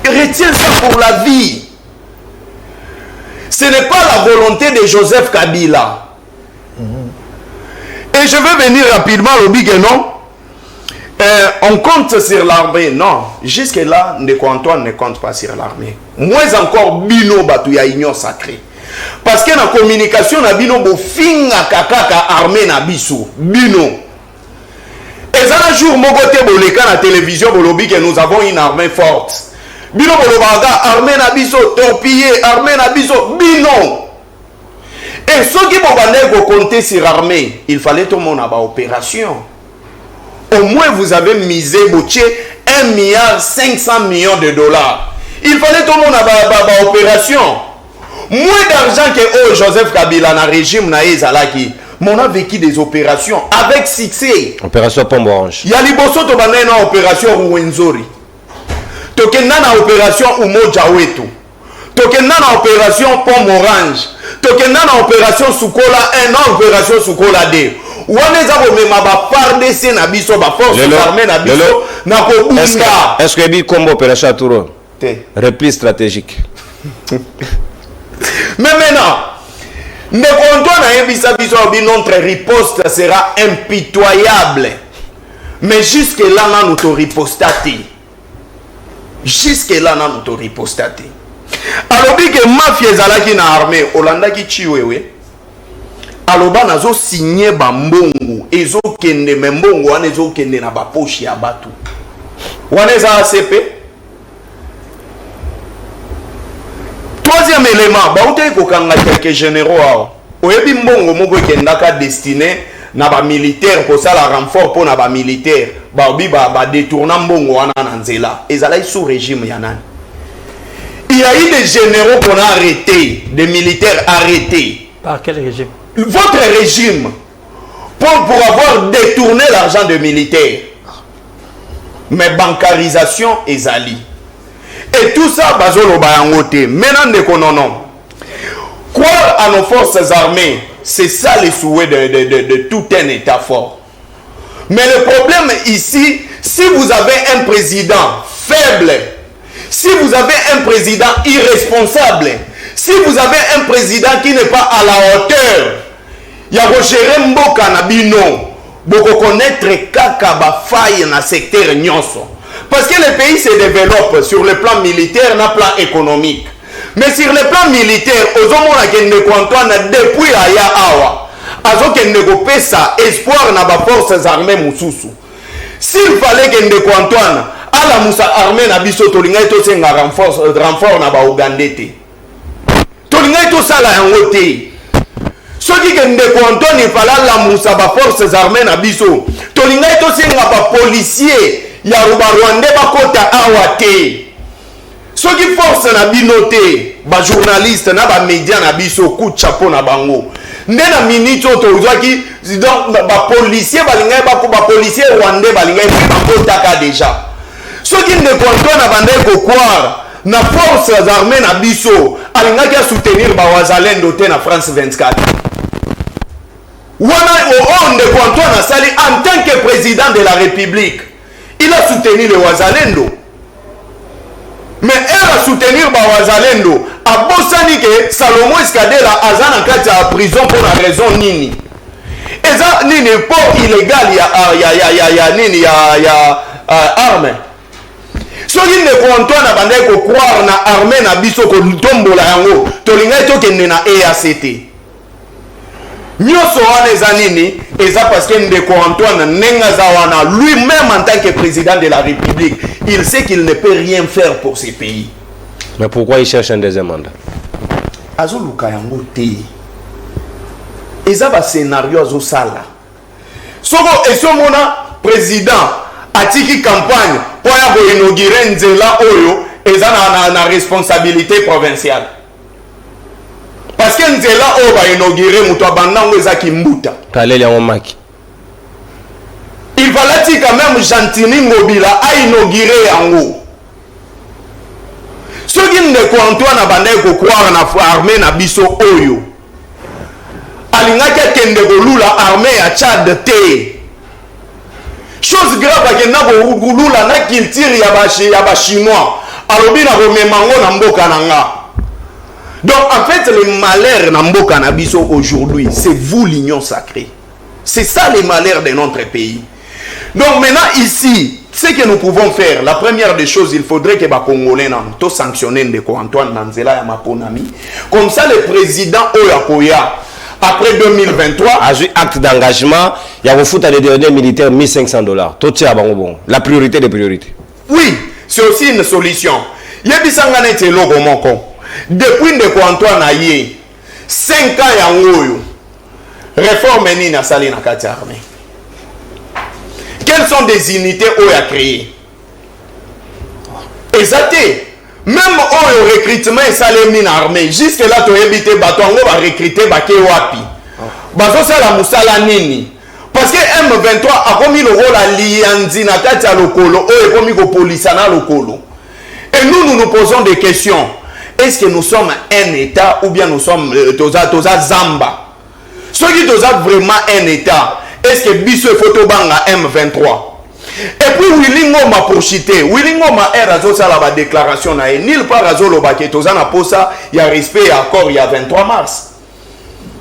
C: Retiens ça pour la vie. Ce n'est pas la volonté de Joseph Kabila. Et je veux venir rapidement au big non. On compte sur l'armée. Non, jusque-là, Antoine ne compte pas sur l'armée. Moins encore, Bino Batouya Union Sacrée. Parce que la communication, na Bino Bofinga Kakaka armée na Bissou. Bino. Et ça, un jour, Mogote Boleka na télévision, Bolobi, que nous avons une armée forte. Bino Bolobaga, armée na Bissou, torpillé, armée na Bissou, Bino. Et ceux qui vont compter sur l'armée, il fallait tout le monde avoir opération. Au moins, vous avez misé, Boutier, 1,5 milliard de dollars. Il fallait tout le monde avoir opération. Moins d'argent que Joseph Kabila dans le régime Naïzalaki. Mais on a vécu des opérations avec succès.
A: Opération Pombe Orange.
C: Il y a liboso to banana opération Ruwenzori. Tokenda na opération Umoja Wetu. Tokenda na opération Pombe Orange. Tokenda na opération Sukola 1 na opération Sukola 2. Waneza bomema ba FARDC na biso ba force armée na biso na ko bunga.
A: Est-ce que bi combo opération Touro?
C: Te.
A: Repli stratégique.
C: Mais maintenant, notre riposte sera impitoyable. Mais jusque-là, nous te ripostaté. Jusque-là, nous te ripostaté. Alors, que mafia ezalaki na armée, Olanda ki chiwewe. Aloba nazo signé bambongo, ezo kende membongo, wane ezo kende na baposhi ya batu. Wane za ACP. Troisième élément, baouté kokanga quelques généraux. Oyebi mbongo moko kendaka destiné na ba militaire ko sala renfort pour na ba militaire. Baobi ba détourna mbongo wana na nzela. Ezala sous régime yanani. Il y a eu des généraux qu'on a arrêtés, des militaires arrêtés.
B: Par quel régime?
C: Votre régime pour avoir détourné l'argent des militaires. Mais bancarisation ezali. Et tout ça, bazolo bayangote. Maintenant, non. Croire à nos forces armées, c'est ça le souhait de tout un État fort. Mais le problème ici, si vous avez un président faible, si vous avez un président irresponsable, si vous avez un président qui n'est pas à la hauteur, il y a Roger Mboka Nabino, beaucoup connaître Kakaba faille dans le secteur Nyonso. Parce que le pays se développe sur le plan militaire et le plan économique. Mais sur le plan militaire, depuis Aya Awa, espoir na ba forces armées Moussousou. S'il fallait que Ndeko Antoine, à la Moussa armée na biso tolinga to senga renfort na ba Ougandete. Tolinga to sala yangote. Soki que Ndeko Antoine il fallait la Moussa ba forces armées na biso, tolinga to senga ba policier. Ya Rwanda bakota awate. Soki force na binote, ba journaliste na ba média na biso coup de chapeau na bango. Ndena minute to ozwaki donc ba policier balinga ba policier rwandais balinga bakota ka déjà. Soki ne konto na bande ko croire na forces armées na biso alinga ki soutenir ba wazalendo te na France 24. Wana o onde konto na sali en tant que président de la République. Il a soutenu le Wazalendo. Mais elle a soutenu le Wazalendo. A Bossani que Salomon Escadela a zana kati à prison pour la raison nini. Et ça nini pour illégal ya arme. So il ne compte na bande ko croire na armée na biso ko tombola yango. Tolinga to kende na EACT. Nyoso wana eza nini eza parce que Ndeko Antoine Nenga Zawana lui-même en tant que président de la République il sait qu'il ne peut rien faire pour ce pays.
A: Mais pourquoi il cherche un deuxième mandat?
C: azoluka yango te eza ba scénario azosala soko esomona président atiki campagne po ya koinaugurer nzela oyo eza na responsabilité provinciale parce que nzela oyo bainaugurer moto abandango eza kimbuta
A: kaleli yango maki.
C: il fallait quand même Gentini Ngobila a inauguré yango soki ndeko Antoine abandaki kokroire na armée na biso oyo alingaki akende kolula armée ya Tchad te chose grave akenda kolula na culture ya bachinois alobi na komemango na mboka na nga. Donc en fait le malheur na mboka na biso aujourd'hui c'est vous l'union sacrée, c'est ça le malheur de notre pays. Donc maintenant ici ce que nous pouvons faire, la première des choses, il faudrait que les Congolais tout sanctionner Antoine Manzela et Maponami. Comme ça, le président Oyakoya, après 2023,
A: a eu acte d'engagement, il y a un foot à des données militaires $1,500. Tout ça, la priorité des priorités.
C: Oui, c'est aussi une solution. Yebisangane te logo moko. Depuis que Antoine a eu 5 ans yangoyo, réforme ni na sali na kati armée. Quelles sont des unités où il a créé? Exacté. Même au recrutement et salaire mine armée. Jusque là, tu as évité bateau, on va recruter baké wapi. Bazo c'est la musala nini. Parce que M23 a commis le rôle à lianzi na katia lokolo, eux a commis le police na lokolo. Et nous nous posons des questions. Est-ce que nous sommes un État ou bien nous sommes toza Zamba? Ceux qui toza vraiment un État. Est-ce que Bissou photo banga M23? Et puis Willingo m'a prochité. Willingo m'a ça la déclaration na nil pas razolo baké tozana posa il y a respect et accord il y a 23 mars.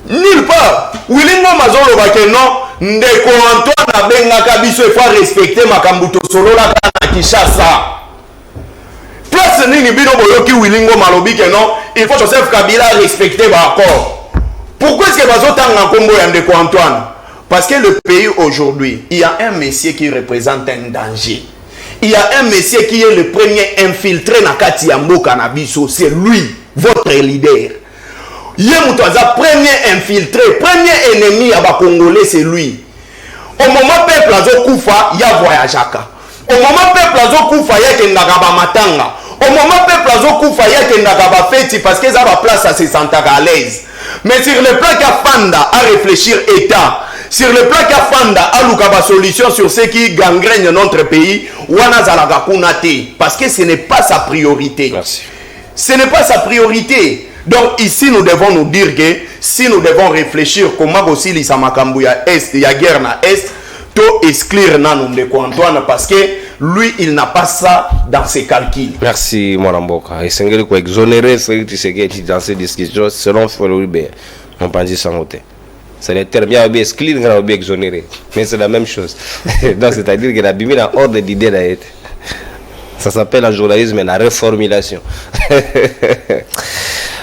C: Nil pas. Willingo m'a zolo baké non ndeko Antoine benga ka Bissou il faut respecter makambuto solo la kana Kinshasa. Place nini bino boyoki Willingo malobi que non, il faut Joseph Kabila respecter ba accord. Pourquoi est-ce que bazotanga kombo ya ndeko Antoine? Parce que le pays aujourd'hui, il y a un monsieur qui représente un danger. Il y a un monsieur qui est le premier infiltré dans Kati Yambo Kanabiso. C'est lui, votre leader. Il y a un premier infiltré, premier ennemi à Congolais, c'est lui. Au moment où le peuple a Koufa, il y a voyageaka. Au moment où le peuple a Koufa, il y a Kendagaba Matanga. Au moment où le peuple a Koufa, il y a Kendagaba Feti parce qu'ils ont la place à se sentir à l'aise. Mais sur le plan Kafanda à réfléchir État, sur le plan Kafanda à l'Ukaba solution sur ce qui gangrène notre pays, parce que ce n'est pas sa priorité.
A: Merci.
C: Ce n'est pas sa priorité. Donc ici nous devons nous dire que si nous devons réfléchir comment aussi l'Isamakambu ya Est, il y a guerre na Est, to exclure Nanou de Antoine parce que lui il n'a pas ça dans ses calculs.
A: Merci Moramboka. Et c'est que exonérer ce dans ces discussions selon Floribert. On pense sans noter. C'est le terme bien exclure bien exonérer. Mais c'est la même chose. Donc c'est-à-dire que la Bible a ordre d'idée d'aide. Ça s'appelle en journalisme la reformulation.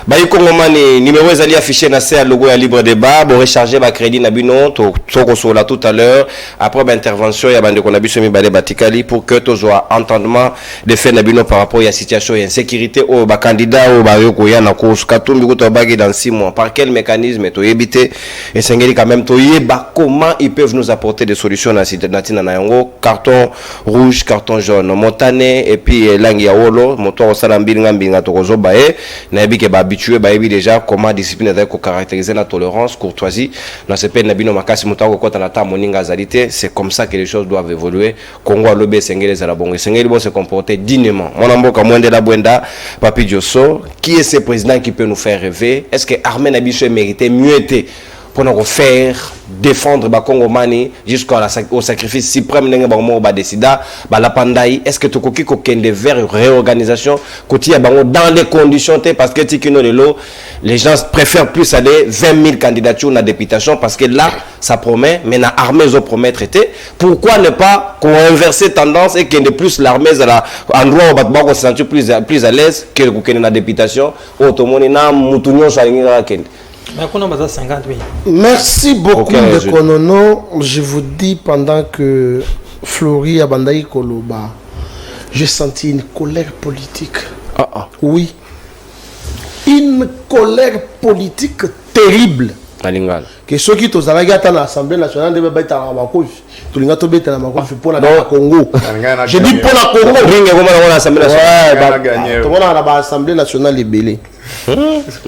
A: Bayi Kongomani numéro ezali affiché na c'est logo ya libre débat bo recharger ba crédit na bino to kosola tout à l'heure après intervention ya bande qu'on a biso mi bale batikali pour que to soit entendement de fait na bino par rapport à la situation et insécurité au ba candidat au ba yoko ya na ko katumbi ko to bagi dans 6 mois par quel mécanisme to yebité et sengeli quand même to yeba comment ils peuvent nous apporter des solutions na natina na yango carton rouge carton jaune montané et puis langi ya wolo moto ko sala mbinga to ko zoba e na yebike ba habitué bayebi déjà comment discipline est caractériser la tolérance courtoisie dans ce pays nabino makasi mutako kota na ta moninga zalité. C'est comme ça que les choses doivent évoluer. Congo alobe sengeli za la bongo sengeli bon se comporter dignement mon mboka mwende la bwenda Papi Diosso qui est ce président qui peut nous faire rêver. Est-ce que Armée Nabiso méritait mieux pour nous faire défendre ba Congomani jusqu'au sacrifice suprême n'enga bango ba décida ba la pandai? Est-ce que tokoki ko kende vers réorganisation kotia bango dans les conditions parce que tikino lelo les gens préfèrent plus aller 20 000 candidatures na députation parce que là ça promet mais na armée zo promet traité. Pourquoi ne pas inverser tendance et kende plus l'armée à la endroit où ba ko se sentir plus à l'aise que ko kende na députation automoni na mutunyo salinga kende.
D: Merci beaucoup de Konono. Je vous dis pendant que Flori Abandaï Koloba, j'ai senti une colère politique. Oui. une colère politique terrible.
A: Malingala.
D: Que ceux qui sont à l'Assemblée nationale de Beta Makouf, tout le monde est à Makouf pour la Congo. Je dis pour la Congo.
A: l'Assemblée nationale.
D: Tout le monde a l'Assemblée nationale est belé.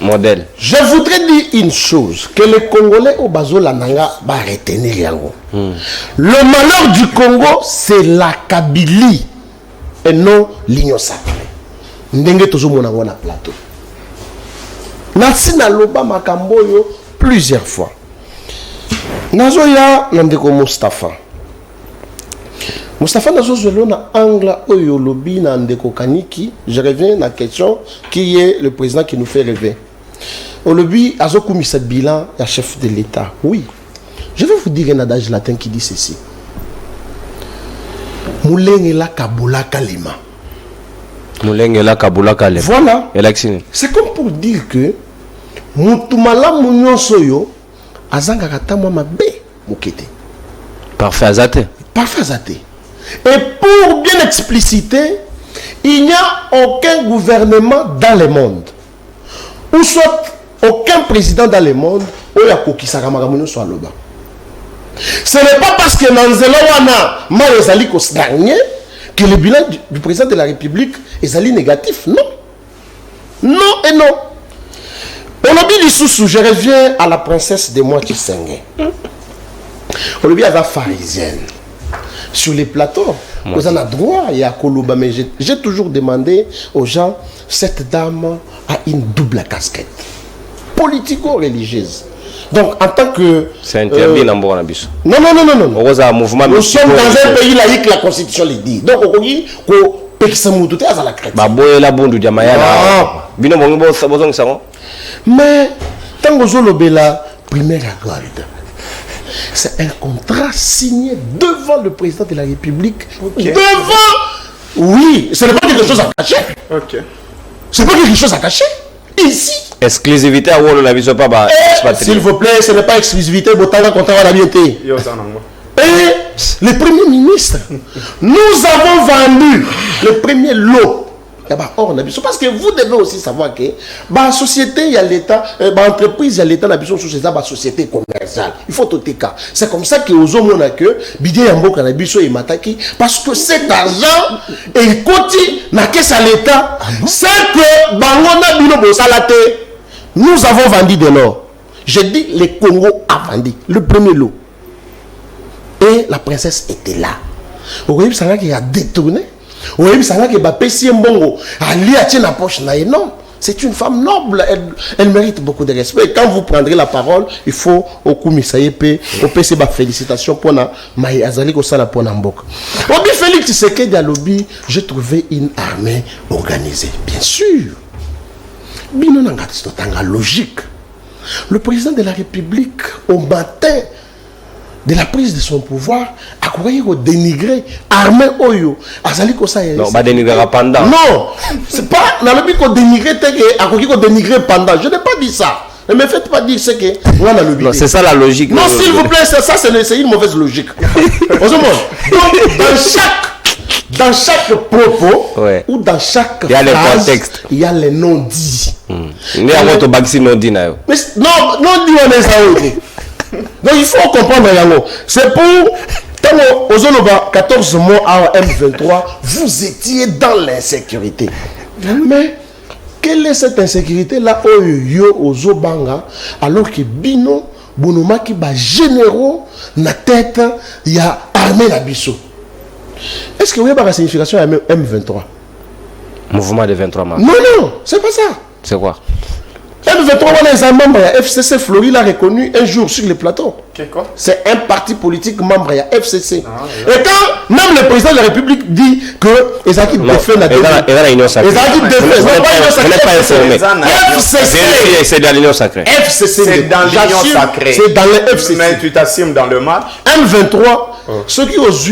A: Modèle.
D: Je voudrais dire une chose, que les Congolais au Bazo Lananga va retenir yango. Le malheur du Congo, c'est la Kabylie et non l'Union sacrée. Ndenge tozo monango na plateau. Nasi na loba makamboyo plusieurs fois. Nazoya nandeko Mustafa. Mustafa Nazo na Angla Oyo Lobi na Ndeko Kaniki. Je reviens à la question qui est le président qui nous fait rêver. Olobi Azoku Misa bilan à chef de l'État. Oui. Je vais vous dire un adage latin qui dit ceci. Moulengela Kabula Kalima.
A: Moulengela Kabula Kalima.
D: Voilà.
A: Élection.
D: C'est comme pour dire que Moutoumala Mounionsoyo Azanga Katamwa Mabe Moukete.
A: Parfait Azate.
D: Parfait Azate. Et pour bien expliciter, il n'y a aucun gouvernement dans le monde, ou soit aucun président dans le monde, où il y a Kokisaka Magamono soit là-bas. Ce n'est pas parce que Nanzelawana Malezali Kosdanye que le bilan du président de la République est négatif. Non. Non et non. Olobi Lissoussou, je reviens à la princesse de moi qui saignait. Olobi avait pharisienne. Sur les plateaux, vous en avez droit, il y a Koloba, mais j'ai toujours demandé aux gens, cette dame a une double casquette, politico-religieuse. Donc, en tant que...
A: C'est interdit dans le Bisso.
D: Non.
A: Nous
D: sommes dans un pays laïque, la Constitution le dit. Donc, on dit que Pekisamoutou est à la crête. Mais, tant que vous la première garde, c'est un contrat signé devant le président de la République. Okay. Devant. Oui, ce n'est pas quelque chose à cacher.
C: Ok.
D: Ce n'est pas quelque chose à cacher. Ici.
A: Exclusivité à Wolo la vision pas.
D: S'il vous plaît, ce n'est pas exclusivité. Botanga contrat à la bienté. Et le premier ministre, nous avons vendu le premier lot. Parce que vous devez aussi savoir que la société, il y a l'État, l'entreprise, il y a l'État, c'est la société commerciale. Il faut tout cas. C'est comme ça que aux hommes, on a que Bidé Yambo Kanabiso et Mataki, parce que cet argent est côté n'a que ça l'État. C'est que Bangona Bino Bosalate, nous avons vendu de l'or. Je dis le Congo a vendu le premier lot. Et la princesse était là. Vous voyez, ça qui a détourné. Oui, ça n'a pas péché mbongo. Ali a tient la poche na non. C'est une femme noble. Elle mérite beaucoup de respect. Quand vous prendrez la parole, il faut au kumisayepe, au PC ba félicitations pour na mai azali ko sala pour Namboka. Obi Félix Tshisekedi Alobi, j'ai trouvé une armée organisée. Bien sûr. Bino nanga tanga logique. Le président de la République au matin de la prise de son pouvoir, à quoi il dénigrer armée Oyo, Azali Kosa.
A: Non, pas dénigrer pendant.
D: Non, c'est pas dans le but qu'on dénigrer, à quoi il dénigrer pendant. Je n'ai pas dit ça. Ne me faites pas dire ce que on a le but.
A: C'est ça la logique.
D: Non, s'il vous plaît, ça c'est une mauvaise logique. Donc, dans chaque propos, ouais, ou dans chaque
A: il y a
D: phrase,
A: les contextes.
D: Il y a les non-dits.
A: Il y a votre vaccin non-dit.
D: Non, non-dit, on est ça. Donc il faut comprendre Yango. C'est pour aux 14 mois à M23, vous étiez dans l'insécurité. Mais quelle est cette insécurité là au Zobanga alors que Bino Bonoma qui bat généraux na tête il y a armée la Bisso. Est-ce que vous avez la signification à M23?
A: Mouvement de 23 mars.
D: Non, c'est pas ça.
A: C'est quoi?
D: M23, les membres de FCC, Flori l'a reconnu un jour sur le plateau. C'est un parti politique membre de FCC. Et quand même le président de la République dit que Ezaki défait la
A: l'Union sacrée. C'est dans l'Union sacrée.
D: FCC,
C: c'est dans l'Union sacrée.
D: C'est dans le FCC.
C: Mais tu t'assumes dans le mal.
D: M23, ceux qui osent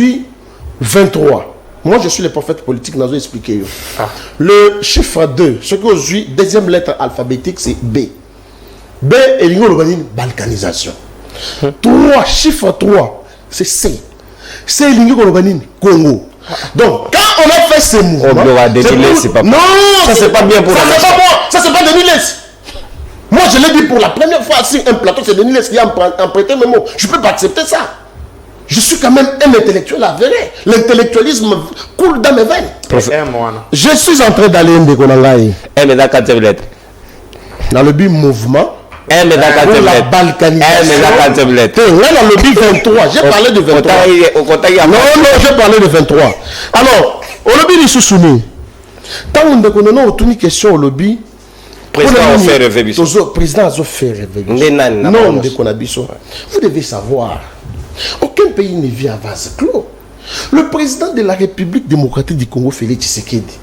D: 23. Moi, je suis le prophète politique, nous avons expliqué. Le chiffre 2, ce que je deuxième lettre alphabétique, c'est B. B est l'union balkanisation. 3, chiffre 3, c'est C. C est l'union Congo. Donc, quand on a fait ces mouvements...
A: c'est pas...
D: Non,
A: ça c'est pas bien pour
D: ça. Ça c'est pas 2000. Moi, je l'ai dit pour la première fois sur un plateau, c'est Denis qui a emprunté mes mots. Je ne peux pas accepter ça. Je suis quand même un intellectuel avéré. L'intellectualisme coule dans mes veines.
C: Je
D: suis en train d'aller en Dékonangaï.
A: Mais dans 4 lettres.
D: Dans le but mouvement.
A: Mais dans 4
D: pour la
A: lettres.
D: balkanisation.
A: Mais dans 4 lettres.
D: Là, dans le but 23. J'ai parlé de 23. Non, j'ai parlé de 23. Alors, au lobby du Sousouni. Tant qu'on a une question au lobby.
A: Président a fait rêver Bissot.
D: Président a fait rêver Bissot. Non, vous devez savoir, aucun pays ne vit à vase clos. Le président de la République démocratique du Congo, Félix Tshisekedi,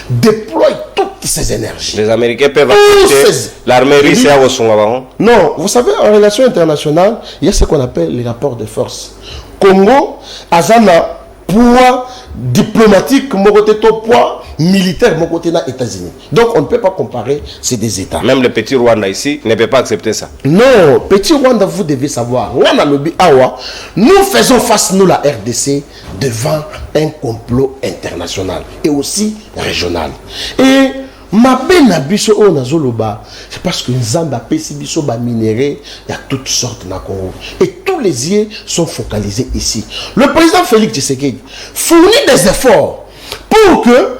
D: déploie toutes ses énergies.
A: Les Américains peuvent accepter l'armée russe à Washington.
D: Non, vous savez, en relation internationale, il y a ce qu'on appelle les rapports de force. Congo, Azana, poids diplomatique, mon côté poids militaire, mon côté des États-Unis. Donc on ne peut pas comparer ces deux États.
A: Même le petit Rwanda ici ne peut pas accepter ça.
D: Non, petit Rwanda, vous devez savoir, nous faisons face, nous, la RDC, devant un complot international et aussi régional. Et ma benabiso o nazoloba, c'est parce que Nzamba pesibiso ba minéré, il y a toutes sortes na Congo. Et tous les yeux sont focalisés ici. Le président Félix Tshisekedi fournit des efforts pour que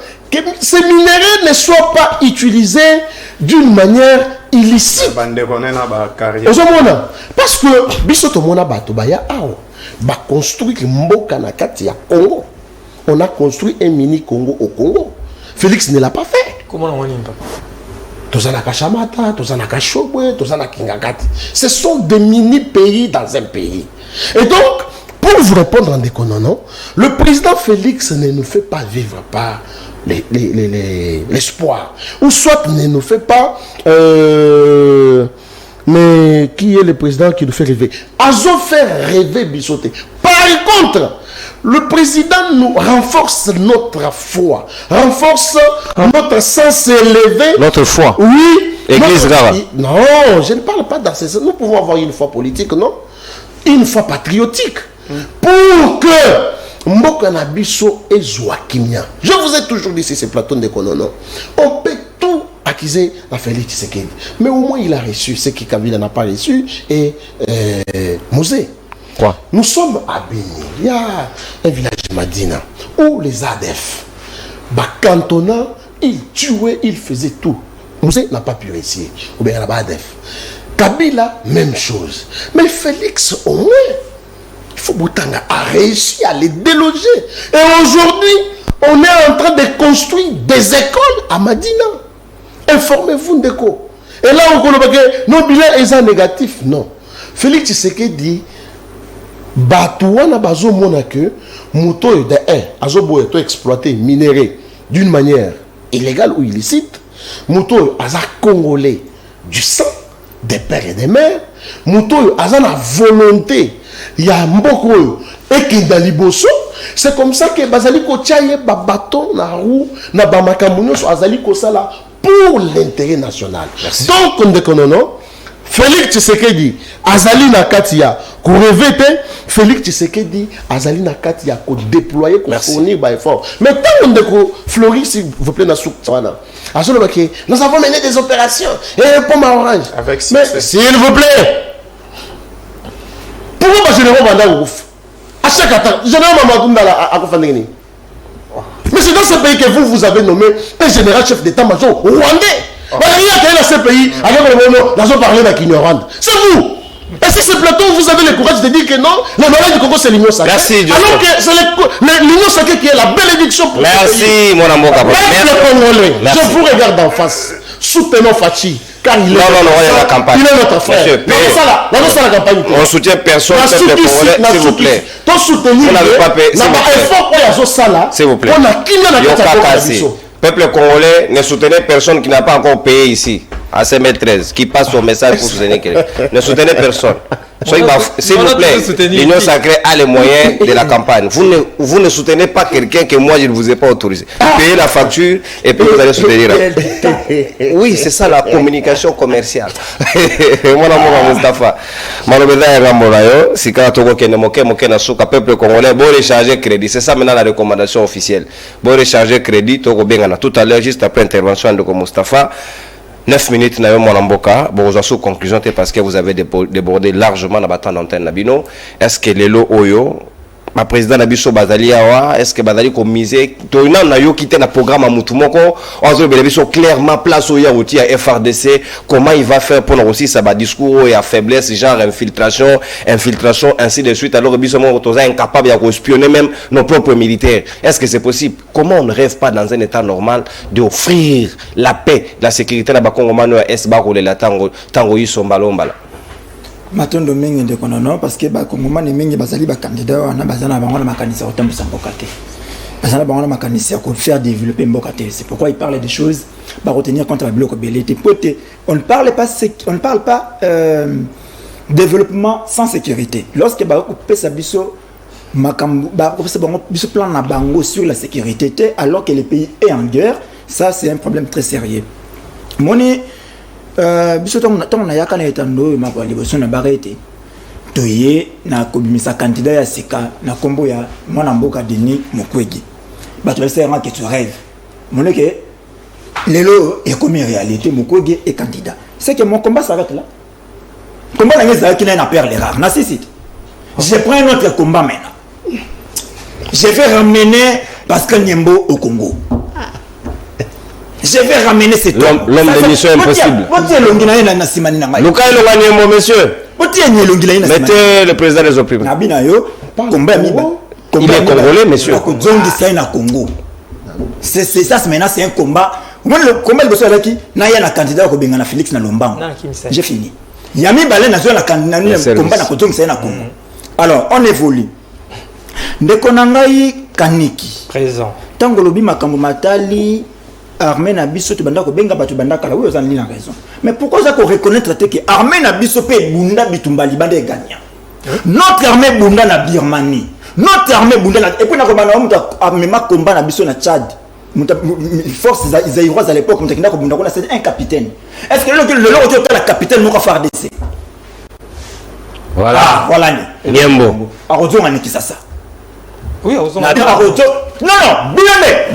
D: ces minéraux ne soient pas utilisés d'une manière illicite. Parce que biso to mona bato ba ya awo ba construire mboka na kati ya Congo. On a construit un mini Congo au Congo. Félix ne l'a pas fait.
B: Comment on dit pas?
D: Tozanaka Chamata, Tozanaka Shobwe, Tozanaka Kingagati. Ce sont des mini-pays dans un pays. Et donc, pour vous répondre en déconnant, le président Félix ne nous fait pas vivre par l'espoir. Ou soit ne nous fait pas... mais qui est le président qui nous fait rêver? Azo fait rêver Bissoté. Par contre, le président nous renforce notre foi, renforce notre sens élevé.
A: Notre foi.
D: Oui.
A: Église Gara.
D: Non, je ne parle pas dans ces... Nous pouvons avoir une foi politique, non? Une foi patriotique. Pour que Mboka Nabiso et Joakimia. Je vous ai toujours dit, c'est ce plateau de Konono. On peut tout accuser à Félix Tshisekedi. Mais au moins, il a reçu ce que Kabila n'a pas reçu. Et Mosé.
A: Quoi?
D: Nous sommes à Béni. Il y a un village Madina où les ADF, Bakantona, ils tuaient, ils faisaient tout. Mosé n'a pas pu réussir. Ou bien là-bas ADF. Kabila, même chose. Mais Félix, au moins, il faut Boutanga a réussi à les déloger. Et aujourd'hui, on est en train de construire des écoles à Madina. Informez-vous, Ndeko. Et là, on connaît que nos bilans sont négatifs. Non. Félix Tshisekedi dit, Batouana bazo mona que moto de azobo est exploité minéré d'une manière illégale ou illicite. Moto aza congolais du sang des pères et des mères. Moto aza na volonté ya mboko et qui dans liboso. C'est comme ça que bazali ko tiaye ba bateau na roue na ba makambo so azali ko sala pour l'intérêt national. Merci. Donc on déconne. Félix Tshisekedi azali na katia ko revete. Félix Tshisekedi azali na katia ko déployer ko fournir ba effort. Mais tant on déco Floris s'il vous plaît na soukwana. Nous avons mené des opérations et pomme à orange.
C: Avec
D: mais s'il vous plaît. Pourquoi pas général Banda ouf? À chaque temps, général Mamadou à Kofandeni. Mais c'est dans ce pays que vous avez nommé un général chef d'état-major rwandais. Il y a dans ce pays, nous avons parlé avec ignorante. C'est vous. Et si ce plateau, vous avez le courage de dire que non, le malade du Congo, c'est l'union sacrée.
A: Merci,
D: alors que c'est l'union sacrée qui est la bénédiction pour
A: merci, mon amour.
D: Merci. Je vous regarde en face. Soutenons Fachi. Car il est
A: la campagne.
D: Il est notre frère. Monsieur, la campagne.
A: On soutient personne, s'il vous plaît.
D: Ton soutenir,
A: vous n'avez pas payé.
D: S'il
A: vous plaît.
D: On a qui n'a
A: peuple congolais, ne soutenez personne qui n'a pas encore payé ici. À CM13, qui passe son message pour soutenir quelqu'un. Ne soutenez personne. S'il vous plaît, l'Union sacrée a les moyens de la campagne. Vous ne soutenez pas quelqu'un que moi je ne vous ai pas autorisé. Payez la facture et puis vous allez soutenir. Oui, c'est ça la communication commerciale. Mon amour Mustafa. Malobeda Ramborayo, si quand on a moke na souka peuple congolais, bon recharger crédit. C'est ça maintenant la recommandation officielle. Bon recharger crédit, tout à l'heure juste après intervention de Mustafa. 9 minutes na yo mwanamboka bokozwa sous conclusion parce que vous avez débordé largement na batan d'antenne na bino. Est-ce que lelo oyo ma président na biso bazali awa, est-ce que bazali ko miser to na yo quitter na programme mutu moko ozo bele biso clairement place au yauti à FRDC, comment il va faire pour aussi ça ba discours et à faiblesse genre infiltration ainsi de suite, alors biso mo toza incapable ya espionner même nos propres militaires. Est-ce que c'est possible? Comment on ne rêve pas dans un état normal d'offrir la paix, la sécurité na ba Congomano ya est ba ko le tango yisomba lombala?
E: Matondo mingi de konono parce que ba Congomani mingi bazali ba candidat wana bazana bango na makanisa otambusa mboka te. Bazana bango na makanisa ko faire développer mboka te. C'est pourquoi il parle des choses ba retenir contre la bloc belité. On ne parle pas développement sans sécurité. Lorsque ba couper sa biso makambo ba couper bango biso plan na bango sur la sécurité alors que le pays est en guerre, ça c'est un problème très sérieux. Moni biso tant na yakana etando mako liboso na barete toye na kobimisa candidat ya sika na kombo ya mwana mboka Denis Mukwege bato basera que tu rêves moneke lelo est comme réalité Mukwege est candidat. C'est que mon combat s'arrête là. Combat na ngeza qui na perle rare na site. Je prends un autre combat maintenant. Je vais ramener Pascal Nyembo au Congo. Je vais ramener cet homme.
A: L'homme de mission impossible. Mettez le président des opprimés. Il est congolais, monsieur.
E: C'est ça, maintenant, c'est un combat. Le combat de qui n'a pas de candidat au Bengana Félix Nalomba. J'ai fini. Yami Balé n'a pas de combat na Congo. Alors, on évolue. Ndekonangai Kaniki.
B: Présent.
E: Tangolobi Makambo Matali. Armée na biso to banda ko benga batu banda kala oui ozali na raison. Mais pourquoi ça qu'on reconnaître que armée na biso pe bunda bitumba libanda est gagnant. Notre armée bunda na Birmanie. Notre armée bunda na et puis na ko bana muta amema combat na biso na Tchad. Muta force zaïroise à l'époque muta kinda ko bunda ko c'est un capitaine. Est-ce que le loro qui la capitaine moko faire DC?
A: Voilà.
E: Ah, voilà.
A: Niembo.
E: Arozo ngani kisasa.
B: Oui, Arozo.
E: Non,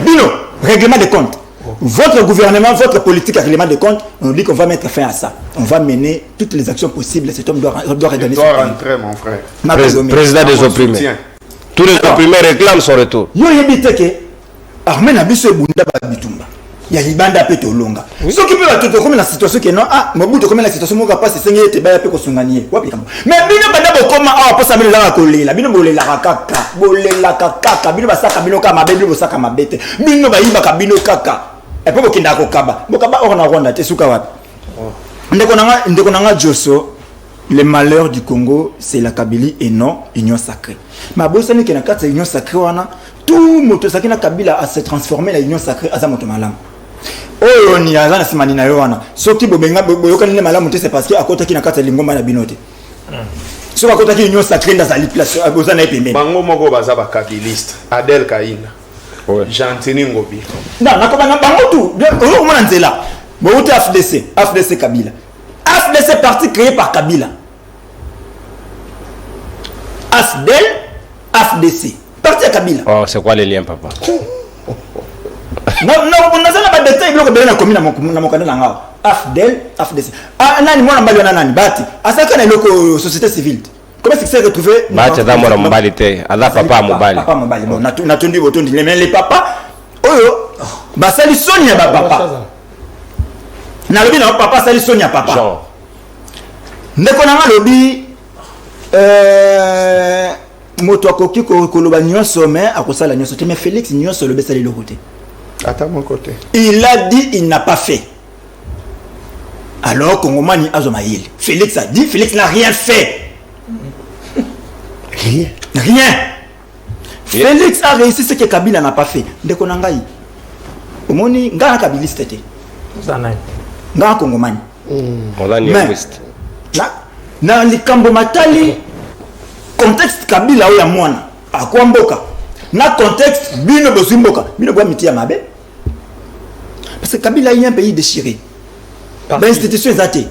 E: Bino. Règlement de compte. Votre gouvernement, votre politique à règlement de compte, on dit qu'on va mettre fin à ça. On va mener toutes les actions possibles. Cet homme doit regagner son pays.
C: Rentrer, mon frère.
A: Président des opprimés. Tous les opprimés réclament son retour.
E: Yo yebite ke armée na biso bunda ba bitumba. Ya libanda pe to longa. Ce qui peut être comme la situation que non mobuto comme la situation mo ka passe sengi ete ba ya pe ko sunganie. Wapi kama. Mais bino banda bo koma pa sa bino la kolela. Bino bolela kaka. Bolela kaka. Bino basaka bino kama bino bosaka mabete. Bino ba yiba ka bino kaka. Et puis bokenda kokaba on a ronda te suka wapi ndeko nanga Josso, le malheur du Congo c'est la Kabylie et non union sacrée. Ma bosani ke na kata union sacrée wana tout moto sakina Kabila a se transformer la union sacrée aza moto malamu oyo ni azana simani na yo wana soki bobenga boyokani ne malamu te c'est parce que akota kina kata lingoma na binote so akota ki union sacrée ndazali place abozana epembe
C: bango moko baza ba kabiliste Adel Kaina.
A: Ouais.
C: Jantini Ngobi.
E: Non, nakobana bango tout. On mona nzela. Boute FDC Kabila. FDC parti créé par Kabila. AFDEL, FDC. Parti à Kabila.
A: Oh, c'est quoi les liens, papa?
E: Non, on a pas de détails bloc de la commune na mokana langa. AFDEL, FDC. Ah nani mwana mbali na nani bati. Asaka na loko société civile. Comment est-ce que c'est retrouvé?
A: Bati da mwana mbali te. Ala papa mbali.
E: Papa mbali. Bon, natundu botondi mais les papas oyo basali sonia ba papa. Na lobi na papa sali sonia papa.
A: Genre.
E: Ndeko na lobi moto akoki koloba nyonso mais akosala nyonso te mais Félix nyonso lobi sali le côté.
C: À mon côté.
E: Il a dit il n'a pas fait. Alors Kongomani azomaïl. Félix a dit Félix n'a rien fait. Rien. Félix a réussi ce que Kabila n'a pas fait. Ndeko na ngai. Omoni ngana kabiliste te.
B: Zanai.
E: Ngana Kongomani.
A: On a linguiste.
E: Na likambo matali contexte Kabila oya mwana akwa mboka na contexte bino bozimboka bino bwa miti ya mabe parce que Kabila est un pays déchiré ba institution ezate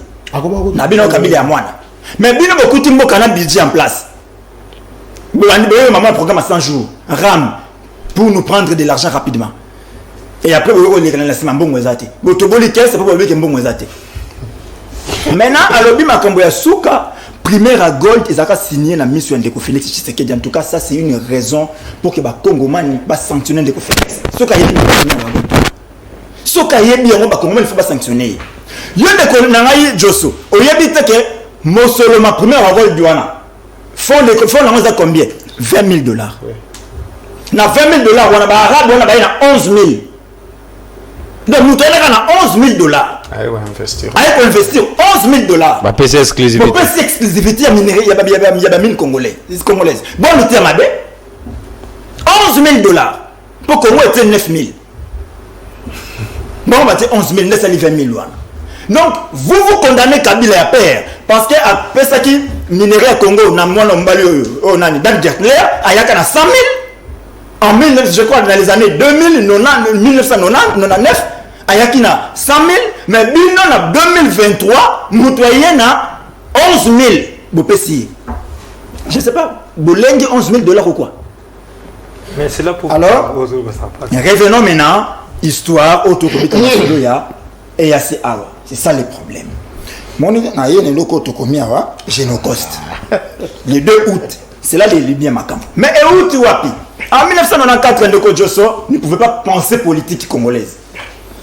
E: na bino Kabila ya mwana mais bino bokuti mboka na budget en place bon maman programme à 100 jours RAM pour nous prendre de l'argent rapidement Et après, vous voyez que c'est un bon moisate. Vous avez dit que c'est un bon moisate. Maintenant, à l'objet Makambo ya Souka, primaire à Gold, ils ont signé la mission de Félix Tshisekedi. En tout cas, ça c'est une raison pour que les Congomani va sanctionner de Félix. Souka yebi Souka yebi yango ba Congomani faut pas sanctionner. Yo de ko nangai Josso. Oyebi te que Mosolo ma primaire à Gold duana. Fond nango combien? $20,000. Na $20,000 wana ba arabe wana ba na 11,000. Donc nous avons $11,000.
C: Allez, investir.
E: Allez, pour investir $11,000.
A: Bah, PC exclusivité.
E: Pour PC exclusivité, il y a 1000 Congolais. Bon, nous sommes à $11,000. Pour Congo, c'était 9,000. Bon, on va dire 11,000, 20,000. Donc, vous condamnez Kabila à père. Parce que après ça, qui minerai à Congo, dans il y a 100,000. En 1900, je crois, dans les années 1999, Ayakina 100,000, mais en 2023, Moutouayen a 11,000. Je ne sais pas, Bolengi $11,000 ou quoi?
B: Mais c'est là pour.
E: Alors, revenons maintenant, histoire autour de Sodoya et Yassé Awa. C'est ça le problème. Mon Génocoste. Le 2 août, c'est là les Libyens Makam. Mais août Wapi? En 1994, Ndeko Josso ne pouvait pas penser politique congolaise.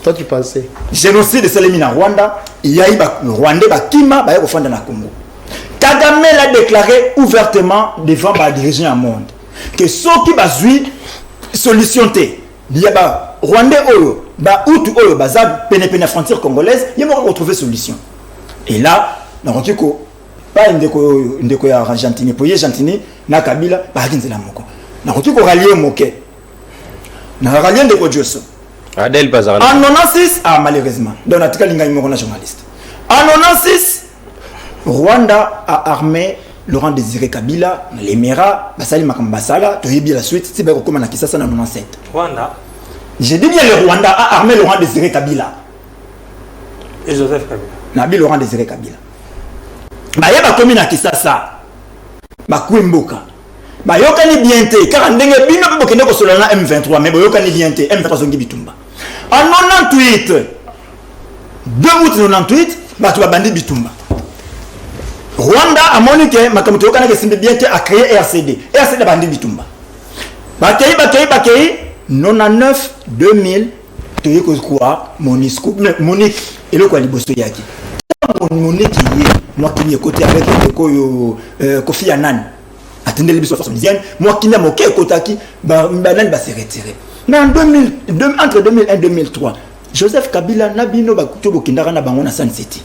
D: Toi, tu pensais?
E: Génocide de Salemina Rwanda, il y a eu le Rwandais Bakima, au fond de la Congo. Kagame l'a déclaré ouvertement devant les dirigeants du monde que ceux qui ont solution, il y a Rwandais, Outu, Bazab, Pénépéné frontière congolaise, il y a retrouvé solution. Et là, on a dit que pas Ndeko ya Argentine, pour y Argentine, na Kabila, pas Ginzela Moko. On a dit qu'on rallié Moké. On a rallié Ndeko Josso.
A: Adel Bazar.
E: En 96, malheureusement, dans l'article de journaliste. En 96, Rwanda a armé Laurent Désiré Kabila, l'Émirat, Basali Makambasala, Tohibi la suite, c'est bien comme on a dit ça en 97.
B: Rwanda.
E: J'ai dit bien le Rwanda a armé Laurent Désiré Kabila.
B: Et Joseph Kabila.
E: Nabi Laurent Désiré Kabila. Bah y a pas commune à Kisasa. Bah Kwimboka. Bah yokani bienté car ndenge bino pe bokende ko solana M23 mais yokani bienté M23 zongi bitumba. En 98 2 août 98 bah tu vas bandi bitumba. Rwanda a monique makamuto yokana ke simbe bienté a créé RCD. RCD bandi bitumba. Bakei 99 2000 tu y quoi Monisco Monique et le quoi libosto yaki. Monique moi qui m'y côté avec Kofi Annan. Attendez les bisous moi qui n'ai moqué Kotaki, Banan va se retirer. Mais en 2000, entre 2001 et 2003, Joseph Kabila n'a bino bakuto kindara na bango na San City.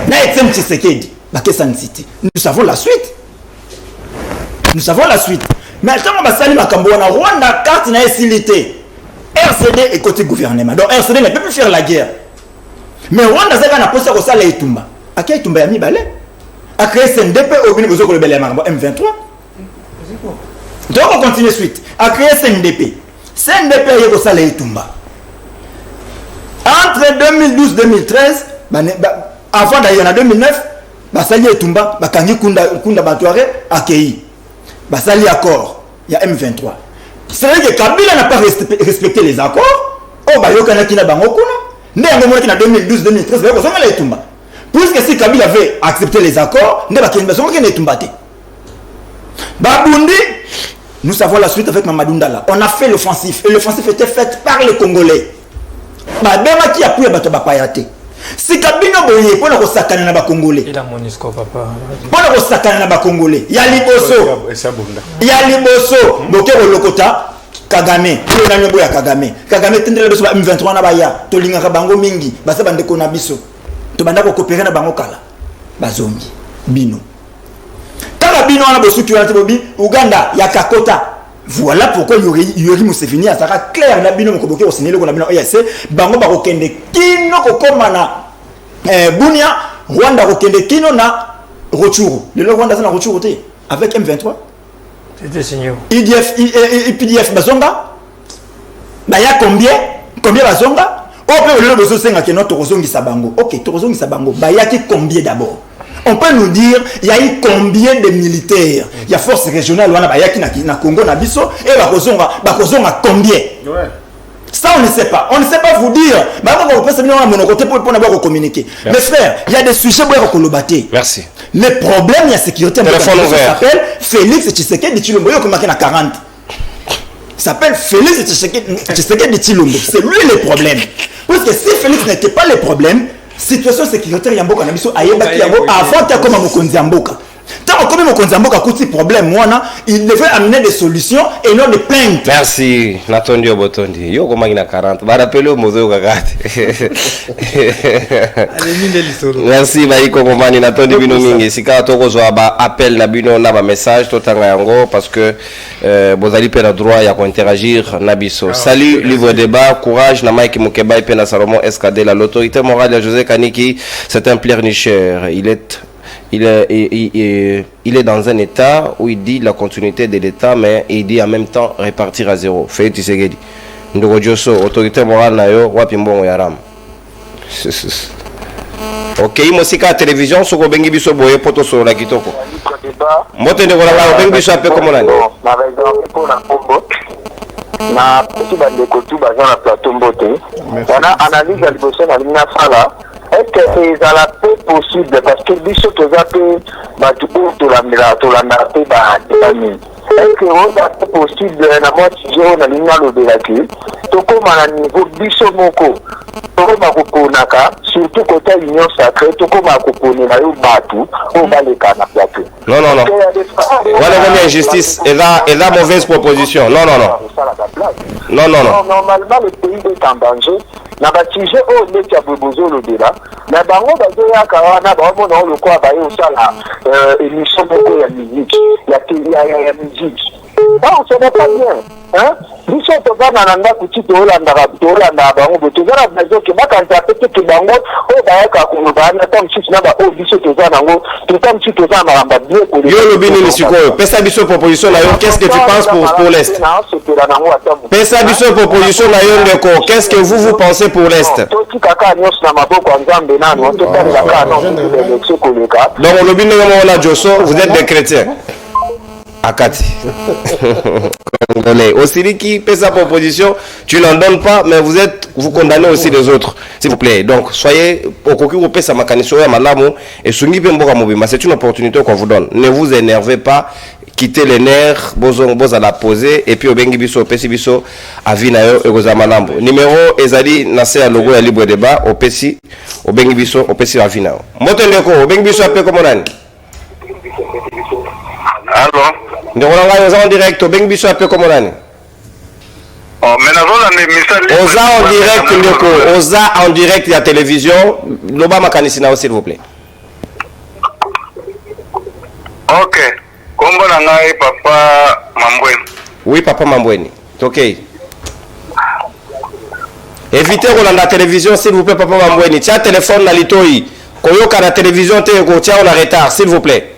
E: Na Etienne Tshisekedi, baké San City. Nous savons la suite. Nous savons la suite. Mais quand on va saluer Makambo na Rwanda carte na esilité. RCD est côté gouvernement. Donc RCD ne peut plus faire la guerre. Mais Rwanda ça va poser ko sala Itumba. Akia Itumba ya mibale. A créé CNDP au bini bozo ko le belé M23. Donc on continue suite. A créé CNDP. CNDP a eu ça les Tumba. Entre 2012 2013, avant d'ailleurs en 2009, Basali et Tumba, Bakangi Kunda Batuare, accueilli. Basali accord, il y a M23. C'est vrai que Kabila n'a pas respecté les accords. Oh, Bayokana Kina Bangokuna. Né en 2012 2013, Bayokana les Tumba. Puisque si Kabila avait accepté les accords, Babundi, nous savons la suite avec Mamadou Ndala. On a fait l'offensif. Et l'offensif était fait par les Congolais. Babema qui a pu abattre Bapayate. Si Kabino Boye, pour le Sakana na Congolais.
B: Il a Monisco, papa.
E: Pour le Sakana na Congolais. Il y a Liboso. Il y a Liboso. Bokero Lokota. Kagame. Il y a Boya Kagame. Kagame tendrait le M23 na Baya. Tolinga Bango Mingi. Basa Bandeko Nabiso. Tobanda ko coopérer na bango kala bazongi bino kala bino na bosuki na bobi Uganda ya Kakota. Voilà pourquoi Yori Museveni a saka clair na bino mokoboke o sinelo ko na bino EAC bango ba ko kende kino ko komana Bunia Rwanda ko kende kino na Rutshuru le Rwanda ça na Rutshuru te avec M23
B: c'était signé
E: IPDF bazonga ba ya combien bazonga. Ok, bah, y a combien d'abord? On peut nous dire, il y a eu combien de militaires? Il y a force régionale, il y a qui na Congo, na Bisso, et la Kozonga combien? Ça, on ne sait pas. On ne sait pas vous dire. Mais on peut se dire mon côté pour communiquer. Mes frères, il y a des sujets pour communiquer.
A: Merci.
E: Le problème, il y a sécurité.
A: Téléphone ouvert.
E: Ça s'appelle Félix Tshisekedi Tshilombo. Il y a 40. Ça s'appelle Félix Tshisekedi Tshilombo. C'est lui le problème. Parce que si Félix n'était pas le problème, situation sécuritaire Yamboka Nabiso Ayebaki Yambo avant qu'il y ait comme Mokonzi Yamboka. Tant que Mokonzi Yamboka coûte problème, il devait amener des solutions et non des plaintes.
A: Merci. Natondi Obotondi. Yo comment il a 40. Va rappeler au Mozo Gagate. Merci Baïko Komani Natondi Bino Mingi. Si quand on reçoit appel na bino na ba message totanga yango parce que bozali pe na droit ya ko interagir na biso. Salut livre débat, courage na Mike Mukeba et na Salomon SKD. L'autorité morale de José Kaniki, c'est un pleurnicheur. Il est dans un état où il dit la continuité de l'état, mais il dit en même temps répartir à zéro. Félix Tshisekedi. Ndoko Diosso, autorité morale na yo, wapi mbongo yaram. Ok, imosika à télévision, soko bengi biso boye poto solo la kitoko. Mbote ndeko na la bengi biso ape comme nani.
F: Na exemple pour la combo. Na petit bandeko tout bazan na plateau mbote. On a analyse à liboso na lina fala. Est-ce que c'est à la paix possible parce que biso tozape ba tout la paix ba dépamine. Est-ce que c'est possible na moi tijero na lina lobelaki. Toko mana niveau biso moko. Toko makoponaka surtout côté union sacrée toko makoponela yo batu on va les kana plateau.
A: Non. Voilà une injustice et là mauvaise proposition. Non.
F: Normalement le pays est en danger. Na batije o leki ya bobozo lobela na bango bazoya kawana ba mona le quoi ba yo sala émission moko ya musique ya musique. On se n'est pas bien, hein? Biso to bana nanga kuti to landa bango boto zara bazo ke bakanta pete bango o ba ka ko ba na tam chiti na ba o biso to zana ngo to tam chiti to zana ramba bien ko
A: yo lobini ni sikoyo pesa biso proposition na yo qu'est-ce que tu penses pour l'est? Pesa biso proposition na yo ndeko qu'est-ce que vous pensez pour l'est?
F: To kaka nyos na maboko nzambe nanu to tala ka non
A: donc lobini ngo na Josso vous êtes des chrétiens. Akati. Aussi qui fait sa proposition, tu n'en donnes pas, mais vous condamnez aussi les autres, s'il vous plaît. Donc soyez au cocu au sa makaniso ya malamu et sungi pemboka mobima, c'est une opportunité qu'on vous donne. Ne vous énervez pas, quittez les nerfs, boz à la poser et puis au bengi biso pesi biso avina yo egoza malambo. Numéro ezali nase ya logo ya libre débat au pesi au bengi biso au pesi avina. Moto ndeko au bengi biso ape comme nani?
F: Allô?
A: Nous sommes en direct, au Bengibiso appelé comme on a.
F: Oh, mais nous
A: Oza en direct, il y a télévision. L'Obama Kanisina, s'il vous plaît.
F: Ok. Comment on papa Mambweni?
A: Oui, papa Mambweni. Ok. Évitez la télévision, s'il vous plaît, papa Mambweni. Tiens, téléphone, la litoi. Koyoka la télévision, tiens, on a retard, s'il vous plaît.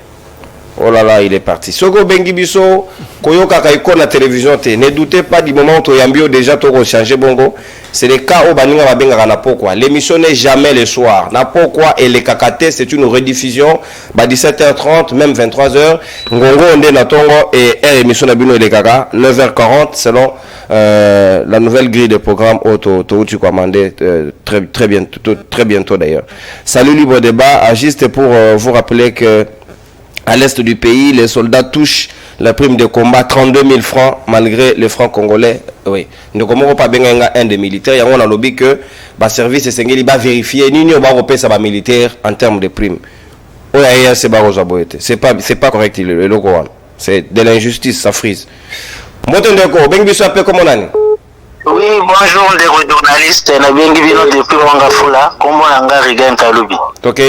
A: Oh là là, il est parti. Soko bengi biso, koyoka kaiko na télévision te. Ne doutez pas du moment où tu yambio déjà to changer bongo. C'est le cas où baninga ba benga na pourquoi. L'émission n'est jamais le soir. Na pourquoi et les kakate, c'est une rediffusion ba 17h30 même 23h. Ngongo onde na tongo et émission na bino et les kaka 9h40 selon la nouvelle grille de programme auto tu commandé très bientôt d'ailleurs. Salut Libre Débat, juste pour vous rappeler que à l'est du pays, les soldats touchent la prime de combat 32 000 francs malgré les francs congolais. Oui. Nous ne pas bien un des militaires. Il y a un lobby que le service est vérifier ni pas militaire en termes de primes. C'est pas correct le logo. C'est de l'injustice, ça frise.
F: Oui, bonjour les journalistes. Depuis Wangafula, comment on a regardé Kalubi?
A: Ok,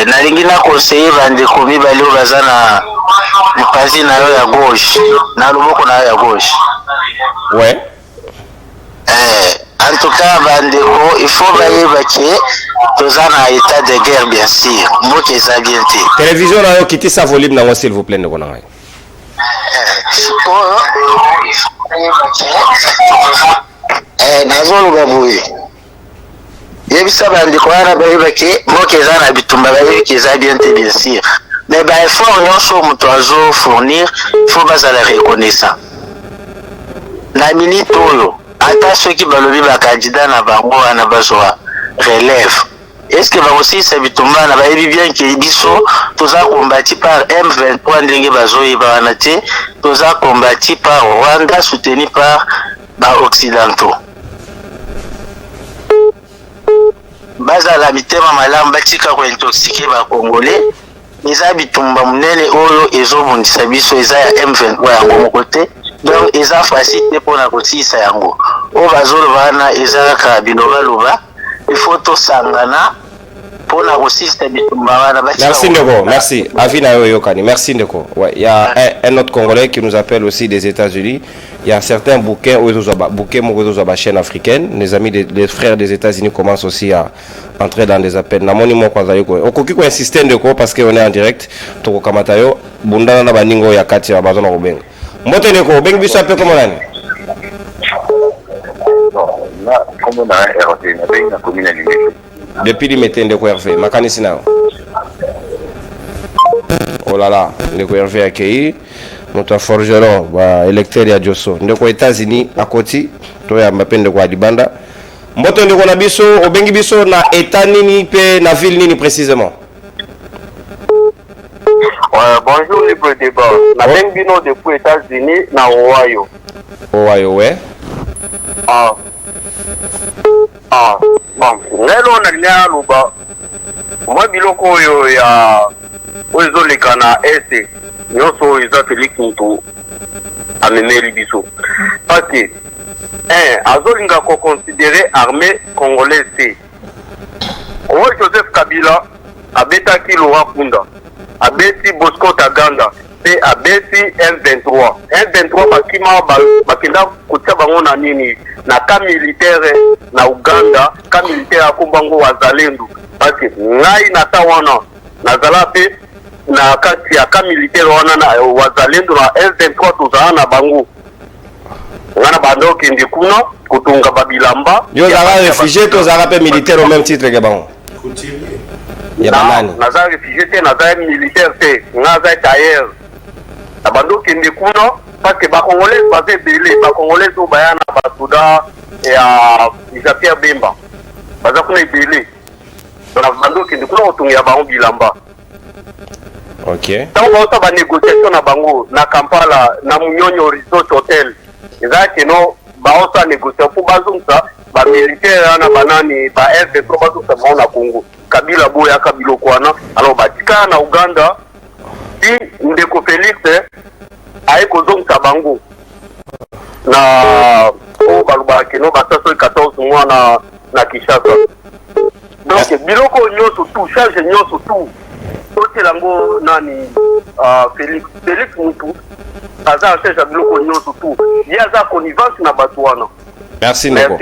F: nalingi na conseiller bandeko mibali oyo baza na mopanzi na yo ya gauche na loboko na yo ya gauche.
A: Ouais.
F: En tout cas bandeko il faut bayeba ke toza na état de guerre bien sûr mboka eza bien te.
A: Télévision na yo kiti sa volume nango s'il vous plaît ndeko na ngai.
F: Nazoloba boye yebisa bandeko wana bayeba ke mboka eza na bitumba bayebi ke eza bien te bien sûr mais ba effort nyonso moto azo fournir faut bazala reconnaissant na
G: na minute oyo ata soki balobi bakandida na bango wana bazwa relève. Est-ce que bakosilisa bitumba na bayebi bien ke biso toza combattu par M23 ndenge bazoyeba wana te, toza combattu par Rwanda soutenu par ba-occidentaux. Bazala mitema malamu batika kointoxike bakongolais, eza bitumba munene oyo ezobundisa biso, eza ya M23 yango moko te, donc eza facile mpona kosilisa yango. Oyo bazoloba wana eza kaka binoba loba, il faut tosangana.
A: Merci Ndeko, merci. Avina Yokani, merci Ndeko. Ouais, il y a un autre Congolais qui nous appelle aussi des États-Unis. Il y a certains bouquins bouquins chaîne africaine. Les amis des frères des États-Unis commencent aussi à entrer dans des appels. Namoni mo kwanza yoko. Okoki ko insister Ndeko parce qu'on est en direct. Toko kamatayo bundana na baningo ya kati ya bazona kobenga. Mbote Ndeko, bengi biso ape komo nani?
F: Non, na komo na RT na bengi na commune Limete.
A: Depuis l'Imete Ndeko Hervé, makanisi nao. Oh là là, Ndeko Hervé accueilli. Notre forgeron, électeur ya Josso. Ndeko États-Unis à côté, to ya mapen Ndeko Adibanda. Mboto Ndeko na biso, obengi biso na état nini pe na ville nini précisément.
F: Bonjour libre débat. Na bengi bino depuis États-Unis na Ohio.
A: Ohio, ouais.
F: Bon, lelo na lia luba mwa biloko oyo ya ozo lekana ese nyoso iza Félix Ntu amemeli biso parce que azolinga ko considérer armée congolaise te. Joseph Kabila abetaki Laurent Kunda, abeti Bosco Taganda pe abeti M23 bakenda kotia bango na nini na ka militaire na Uganda, ka militaire akombango wazalendo parce que ngai na tawana nazala pe na kati ya ka militaire wana na wazalendo na M23 tozala na bango ngana bando kende kuna kutunga babilamba
A: yo zala réfugié tozala pe militaire au même titre que bango ya banani
F: naza réfugié te naza militaire te ngaza tailleur na bando kende kuna parce que bakongolais baze belé bakongolais to bayana basuda ya Jean-Pierre Bemba baza kuna belé na bando kende kuna otunga bango bilamba.
A: OK.
F: Donc on va négociation na bango na Kampala na Munyonyo Resort Hotel. Ezaki no ba osa négociation pour bazungsa ba militaire na banani ba F3 bazungsa ba na Congo. Kabila boya kabilo kwana alors batika na Uganda si Ndeko Félix aiko zungsa bango na o baluba keno bataso 14 mois na Kinshasa. Donc biloko nyoso tout charge nyoso tout lango nani Félix Mutu aza cherche biloko nyoso tout yaza connivence na batwana.
A: Merci Ndeko.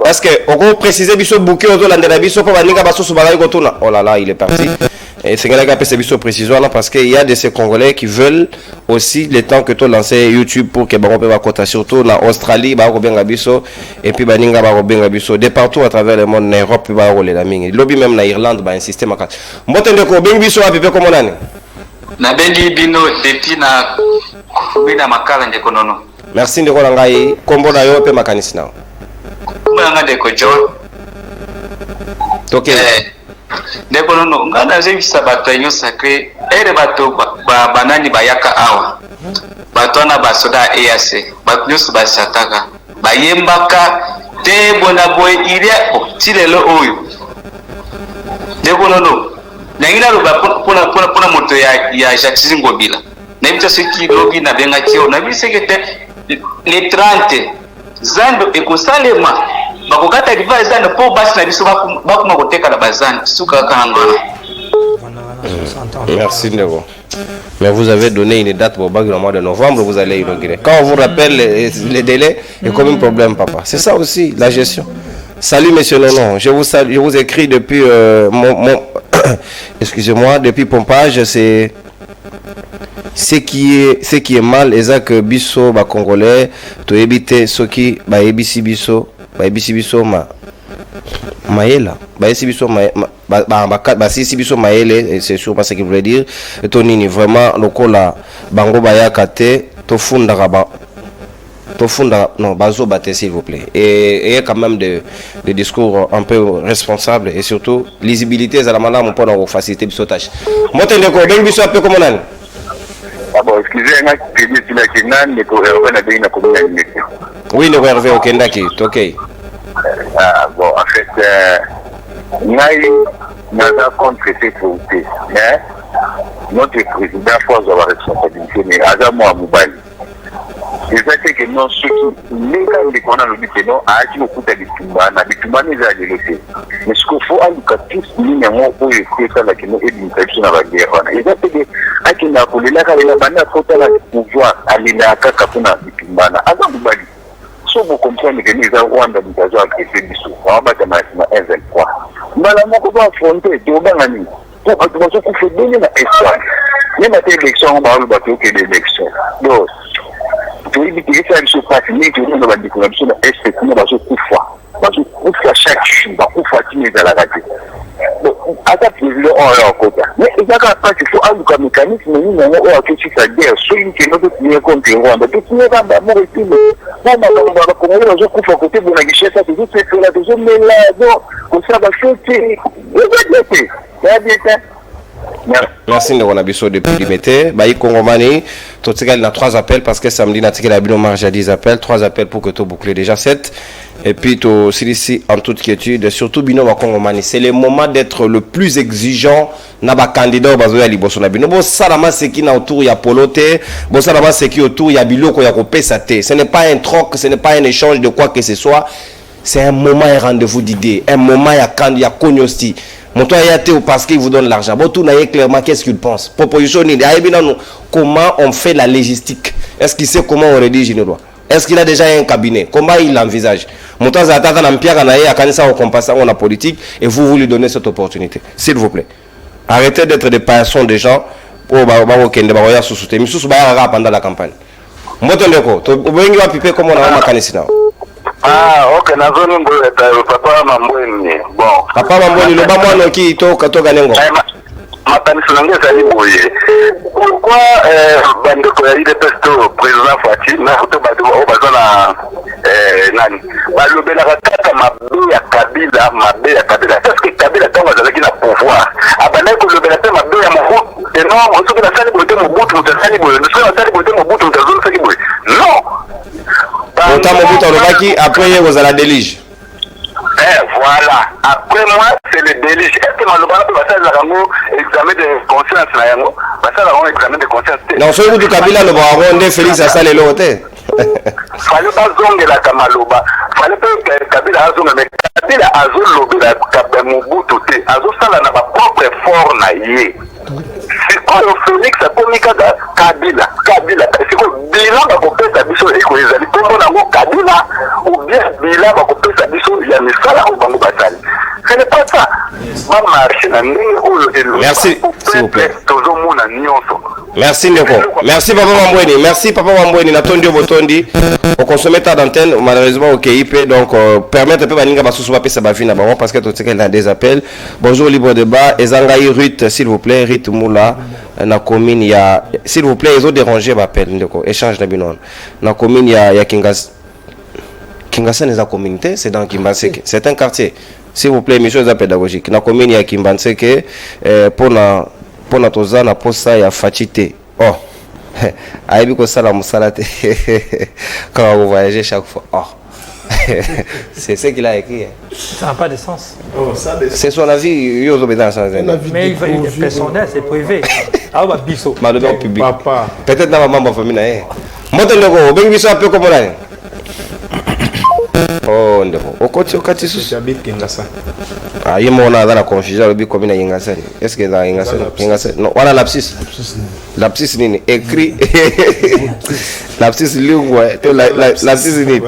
A: Parce que on peut préciser biso bouquet aux landela biso pour baninga basoso balai kotuna. Oh là là, il est parti. Et c'est là que biso précision là parce qu'il y a de ces Congolais qui veulent aussi le temps que tu lances YouTube pour que on peut coter surtout en Australie, ba ko benga biso et puis baninga ba ko benga biso de partout à travers le monde, en Europe ba ko la mingi. Lobby même na Irlande ba un système aka. Mbote Ndeko bengi biso a pepe comment nani?
H: Na bengi bino depuis na bina makala Ndeko nono.
A: Merci Ndeko ngai kombo na yo pe makanisi na.
H: Mbanga Ndeko John.
A: OK.
H: Ndeko nono ngana zebisa bato nyo sacré ere bato banani bayaka awa. Bato na basoda EAC, bato nyo basataka. Bayembaka te bona boy iria tilelo oyo. Ndeko nono nangina loba pona moto ya Jacques Ngobila. Na bita seki lobi na benga tio na bisekete les 30 zando ekosalema bakokata diva zando po basi na biso bakuma koteka na bazani suka kanga.
A: Merci Ndeko. Mais vous avez donné une date pour le mois de novembre, vous allez inaugurer. Quand on vous rappelle les délais, il y a comme un problème, papa. C'est ça aussi, la gestion. Salut, monsieur Nonon. Je vous salue, je vous écris depuis excusez-moi, depuis Pompage. C'est ce qui est mal, et ça que biso ba congolais, to éviter ce qui ba ebisi biso maela, ba ebisi biso ba si biso maele, c'est sûr pas ce qu'il voulait dire. Et tonini vraiment lokola bango ba yakate to funda ba Tofunda, non, Bazo Baté, s'il vous plaît. Et il y a quand même des discours un peu responsables et surtout lisibilité, ça la madame pour nous faciliter le sautage. Moi, tu es d'accord, ben, un peu comme on a.
F: Ah bon, excusez-moi, je dis que c'est nan, mais pour Hervé, n'a pas communiqué.
A: Oui, nous Hervé, ok, d'accord, ok.
F: Ah bon, en fait, Naï n'a pas contre cette volonté, mais notre président force avoir responsabilité, mais Adam Moubali. Et ça c'est que non, ceux qui les qu'on a le but non, a dit au coup de Bitumba, na Bitumba n'est pas délaissé. Mais ce qu'il faut à l'ukatis, il y a un mot où il faut ça là qui nous aide une personne à la guerre. Et ça c'est que à qui n'a pas là quand il a banni à côté là pouvoir aller là à Kakapuna Bitumba, Adam Moubali. Si vous comprenez que nous avons un habitation agressé du sous, on va battre maintenant 1,23. Mais là, on va affronter, tu vas gagner. Pour que vous donner une espoir. Même à l'élection, on va battre que l'élection. Donc, tu veux dire que ça ne se passe pas, tu veux dire que ça ne se passe pas chaque jour, on va fatiguer dans la radio. Donc, à ta président, on est en côté. Mais il y a qu'il faut un mécanisme, nous avons que si ça guerre, celui qui est notre premier compte, tout le monde va mourir. On va côté de la guichet, ça, c'est tout ce que la deuxième, mais là, donc, comme ça, va sauter.
A: Merci de Wanabiso depuis Limité. Baï Kongomani, tout ce qu'il y a 3 appels parce que samedi, il y a marge à 10 appels, 3 appels pour que tu boucles déjà 7. Et puis, tu ici en toute quiétude, surtout Bino Kongomani. C'est le moment d'être le plus exigeant dans le candidat au Bazoya Liboso Nabino. Bon, salama c'est qui autour, il y a Polote. Bon, salama c'est qui autour, il y a Biloko, il y a Kopesate. Ce n'est pas un troc, ce n'est pas un échange de quoi que ce soit. C'est un moment, un rendez-vous d'idées. Un moment, il y a Cognosti. Mon toit y a été parce qu'il vous donne l'argent. Bon, tout n'a clairement qu'est-ce qu'il pense. Proposition, comment on fait la logistique? Est-ce qu'il sait comment on rédige une loi? Est-ce qu'il a déjà un cabinet? Comment il l'envisage? Mon toit a la politique et vous lui donnez cette opportunité. S'il vous plaît. Arrêtez d'être des personnes des gens pour pendant la campagne. Moi, comment on a
F: ah, ok, na zone mbo papa mambweni. Bon.
A: Papa mambweni lo ba mwana ki to ganengo.
F: Makanisi nange zali boye. Pourquoi bande ko yali de pesto président Fati na to badu o bazana nani. Balobela kaka mabe ya Kabila. Parce que Kabila tango zalaki na pouvoir. Abana ko lobela te mabe ya Mobutu. Et non, on se que la sali bote Mobutu, mtasali boye. Nous sommes sali bote Mobutu, mtazoni sali boye. Non.
A: Autant Mobutu Olobaki, après vous allez la délige.
F: Voilà. Après moi, c'est le délige. Est-ce que Malobana peut passer un examen de conscience là? Passer un examen de conscience.
A: Non, celui du Kabila, le baron de Félix à Salé Loté.
F: Fallait pas zonger la Kamaloba. Fallait pas que Kabila a zongé, mais Kabila a zongé la Mobutu. A zongé ça là, n'a pas propre effort naïe. C'est quoi le Félix a commis Kabila? C'est quoi bilan va couper sa biso et quoi ils allaient comment on a Kabila ou bien bilan va couper sa biso il y a mes salaires au Bango Batali. Ce n'est pas ça.
A: Merci, s'il vous plaît. Merci Ndeko. Merci Papa Mambweni. Merci Papa Mambweni. Natondi Botondi. On consomme ta d'antenne malheureusement au KIP donc permettre un peu Baninga Basusu Bape Sabafina parce que tout ce qu'elle a des appels. Bonjour libre débat. Ezangaï Ruth s'il vous plaît. Ruth Moula. Na commune il y a s'il vous plaît ils ont dérangé m'appelle Ndeko. Échange d'Abinon. Na commune il y a Kingas. Kingas n'est pas communauté, c'est dans Kimbanseke. C'est un quartier. S'il vous plaît, monsieur pédagogique. Na commune il y a Kimbanseke pour na toza na posa ya Fachite. Oh. Aibi ko sala musalate. Quand vous voyagez chaque fois. Oh. C'est ce qu'il a écrit.
B: Ça n'a pas de sens.
A: Oh, c'est son avis.
B: Mais il est personnel, c'est privé. Ah bah biso.
A: Malheureusement public. Peut-être dans ma maman famille. Moi t'en ben biso un peu comme là. Oh ndeko. Okati susu.
C: J'habite Kinshasa.
A: Ah yemo on a dans la confusion le bi comme na Yingasa. Est-ce que dans Yingasa non, voilà lapsus. Lapsus nini écrit. Lapsus lingua, lapsus nini.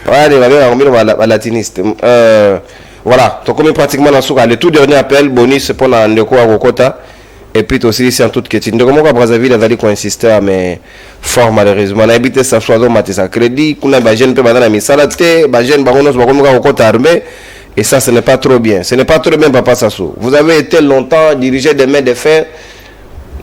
A: Ouais, latiniste. Voilà, donc comme pratiquement dans le tout dernier appel, bonus pour la Ndeko à Rokota. Et puis aussi ici en toute question. Donc moi Brazzaville a dit qu'on insistait mais fort malheureusement. On a habité ça soit donc Matissa crédit, qu'on a jeune peu madame mi salate, ba jeune baronos ba comme Rokota armé et ça ce n'est pas trop bien. Ce n'est pas trop bien Papa Sassou. Vous avez été longtemps dirigé des mains de fer.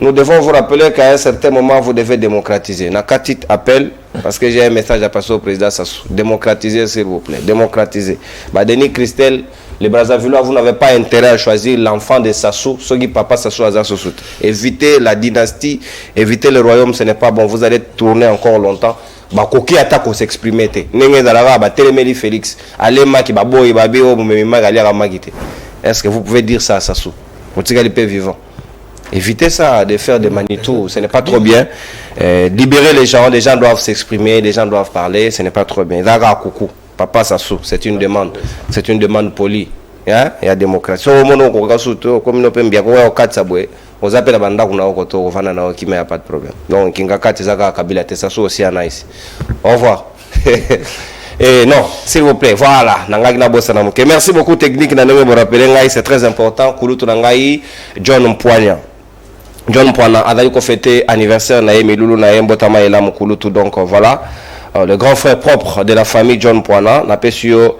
A: Nous devons vous rappeler qu'à un certain moment vous devez démocratiser. Na katit appel parce que j'ai un message à passer au président Sassou. Démocratisez, s'il vous plaît. Démocratisez. Denis Christel, les Brazzavillois, vous n'avez pas intérêt à choisir l'enfant de Sassou, ce qui papa Sassou Azar Sosout. Évitez la dynastie, évitez le royaume, ce n'est pas bon. Vous allez tourner encore longtemps. Koki attaque au s'exprimer. Félix. Est-ce que vous pouvez dire ça à Sassou? Vivant. Évitez ça, de faire des Manitou, ce n'est pas trop bien. Libérer les gens doivent s'exprimer, les gens doivent parler, ce n'est pas trop bien. Coucou, papa Sassou, c'est une demande polie. Il y a démocratie. On appelle la banda kuna okoto ofana na okime ya pas de problème. Donc kingakati zaka kabila te Sassou aussi anaisi. Au revoir. Et non, s'il vous plaît, voilà, merci beaucoup technique na ndenge rappeler ngai, c'est très important. Kulutu ngai John Mpwania a ko fêter anniversaire na Milulu na Mbotama ela Mukulutu, donc voilà, le grand frère propre de la famille John Mpwana na pesio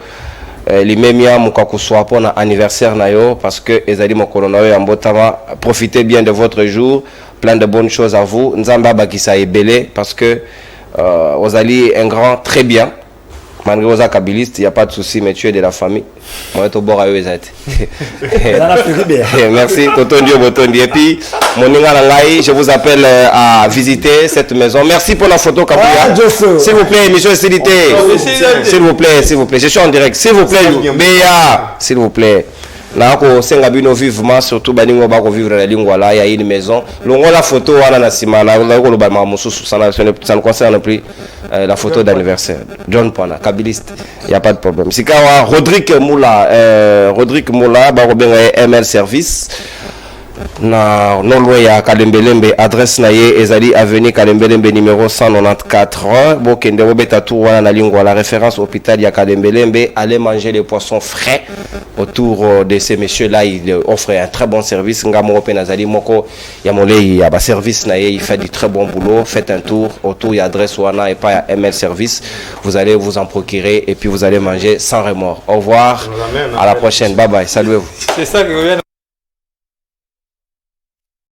A: limemia mukakuswa pona anniversaire na yo parce que ezali mokolo na yo ya Mbotama. Profitez bien de votre jour, plein de bonnes choses à vous. Nzamba bakisa ebele parce que ozali un grand très bien. Malgré aux acabilistes, il n'y a pas de souci, mais tu es de la famille. Moi, je merci, Totondi. Et puis, je vous appelle à visiter cette maison. Merci pour la photo, Kabouya. S'il vous plaît, émission Célité. S'il vous plaît. Je suis en direct. S'il vous plaît, Béa. S'il vous plaît. Là, on s'est vivement, surtout, on va vivre la lingua là, il y a une maison. La photo, ça ne concerne plus la photo d'anniversaire. John Mpwana, kabiliste, il n'y a pas de problème. Si Rodrigue Moula, ML Service. Na Nolweya Kalembelembe, adresse naye Ezali Avenue Kalembelembe numéro 194. Bokende Bobeta Tour na lingua, la référence hôpital ya Kalembelembe. Allez manger les poissons frais autour de ces messieurs là, il offre un très bon service. Ngamo Penazali Moko Yamolei ya ba service naye, il fait du très bon boulot. Faites un tour autour ya adresse wana et pas ya ML Service. Vous allez vous en procurer et puis vous allez manger sans remords. Au revoir. À la prochaine. Bye bye. Saluez-vous. C'est ça que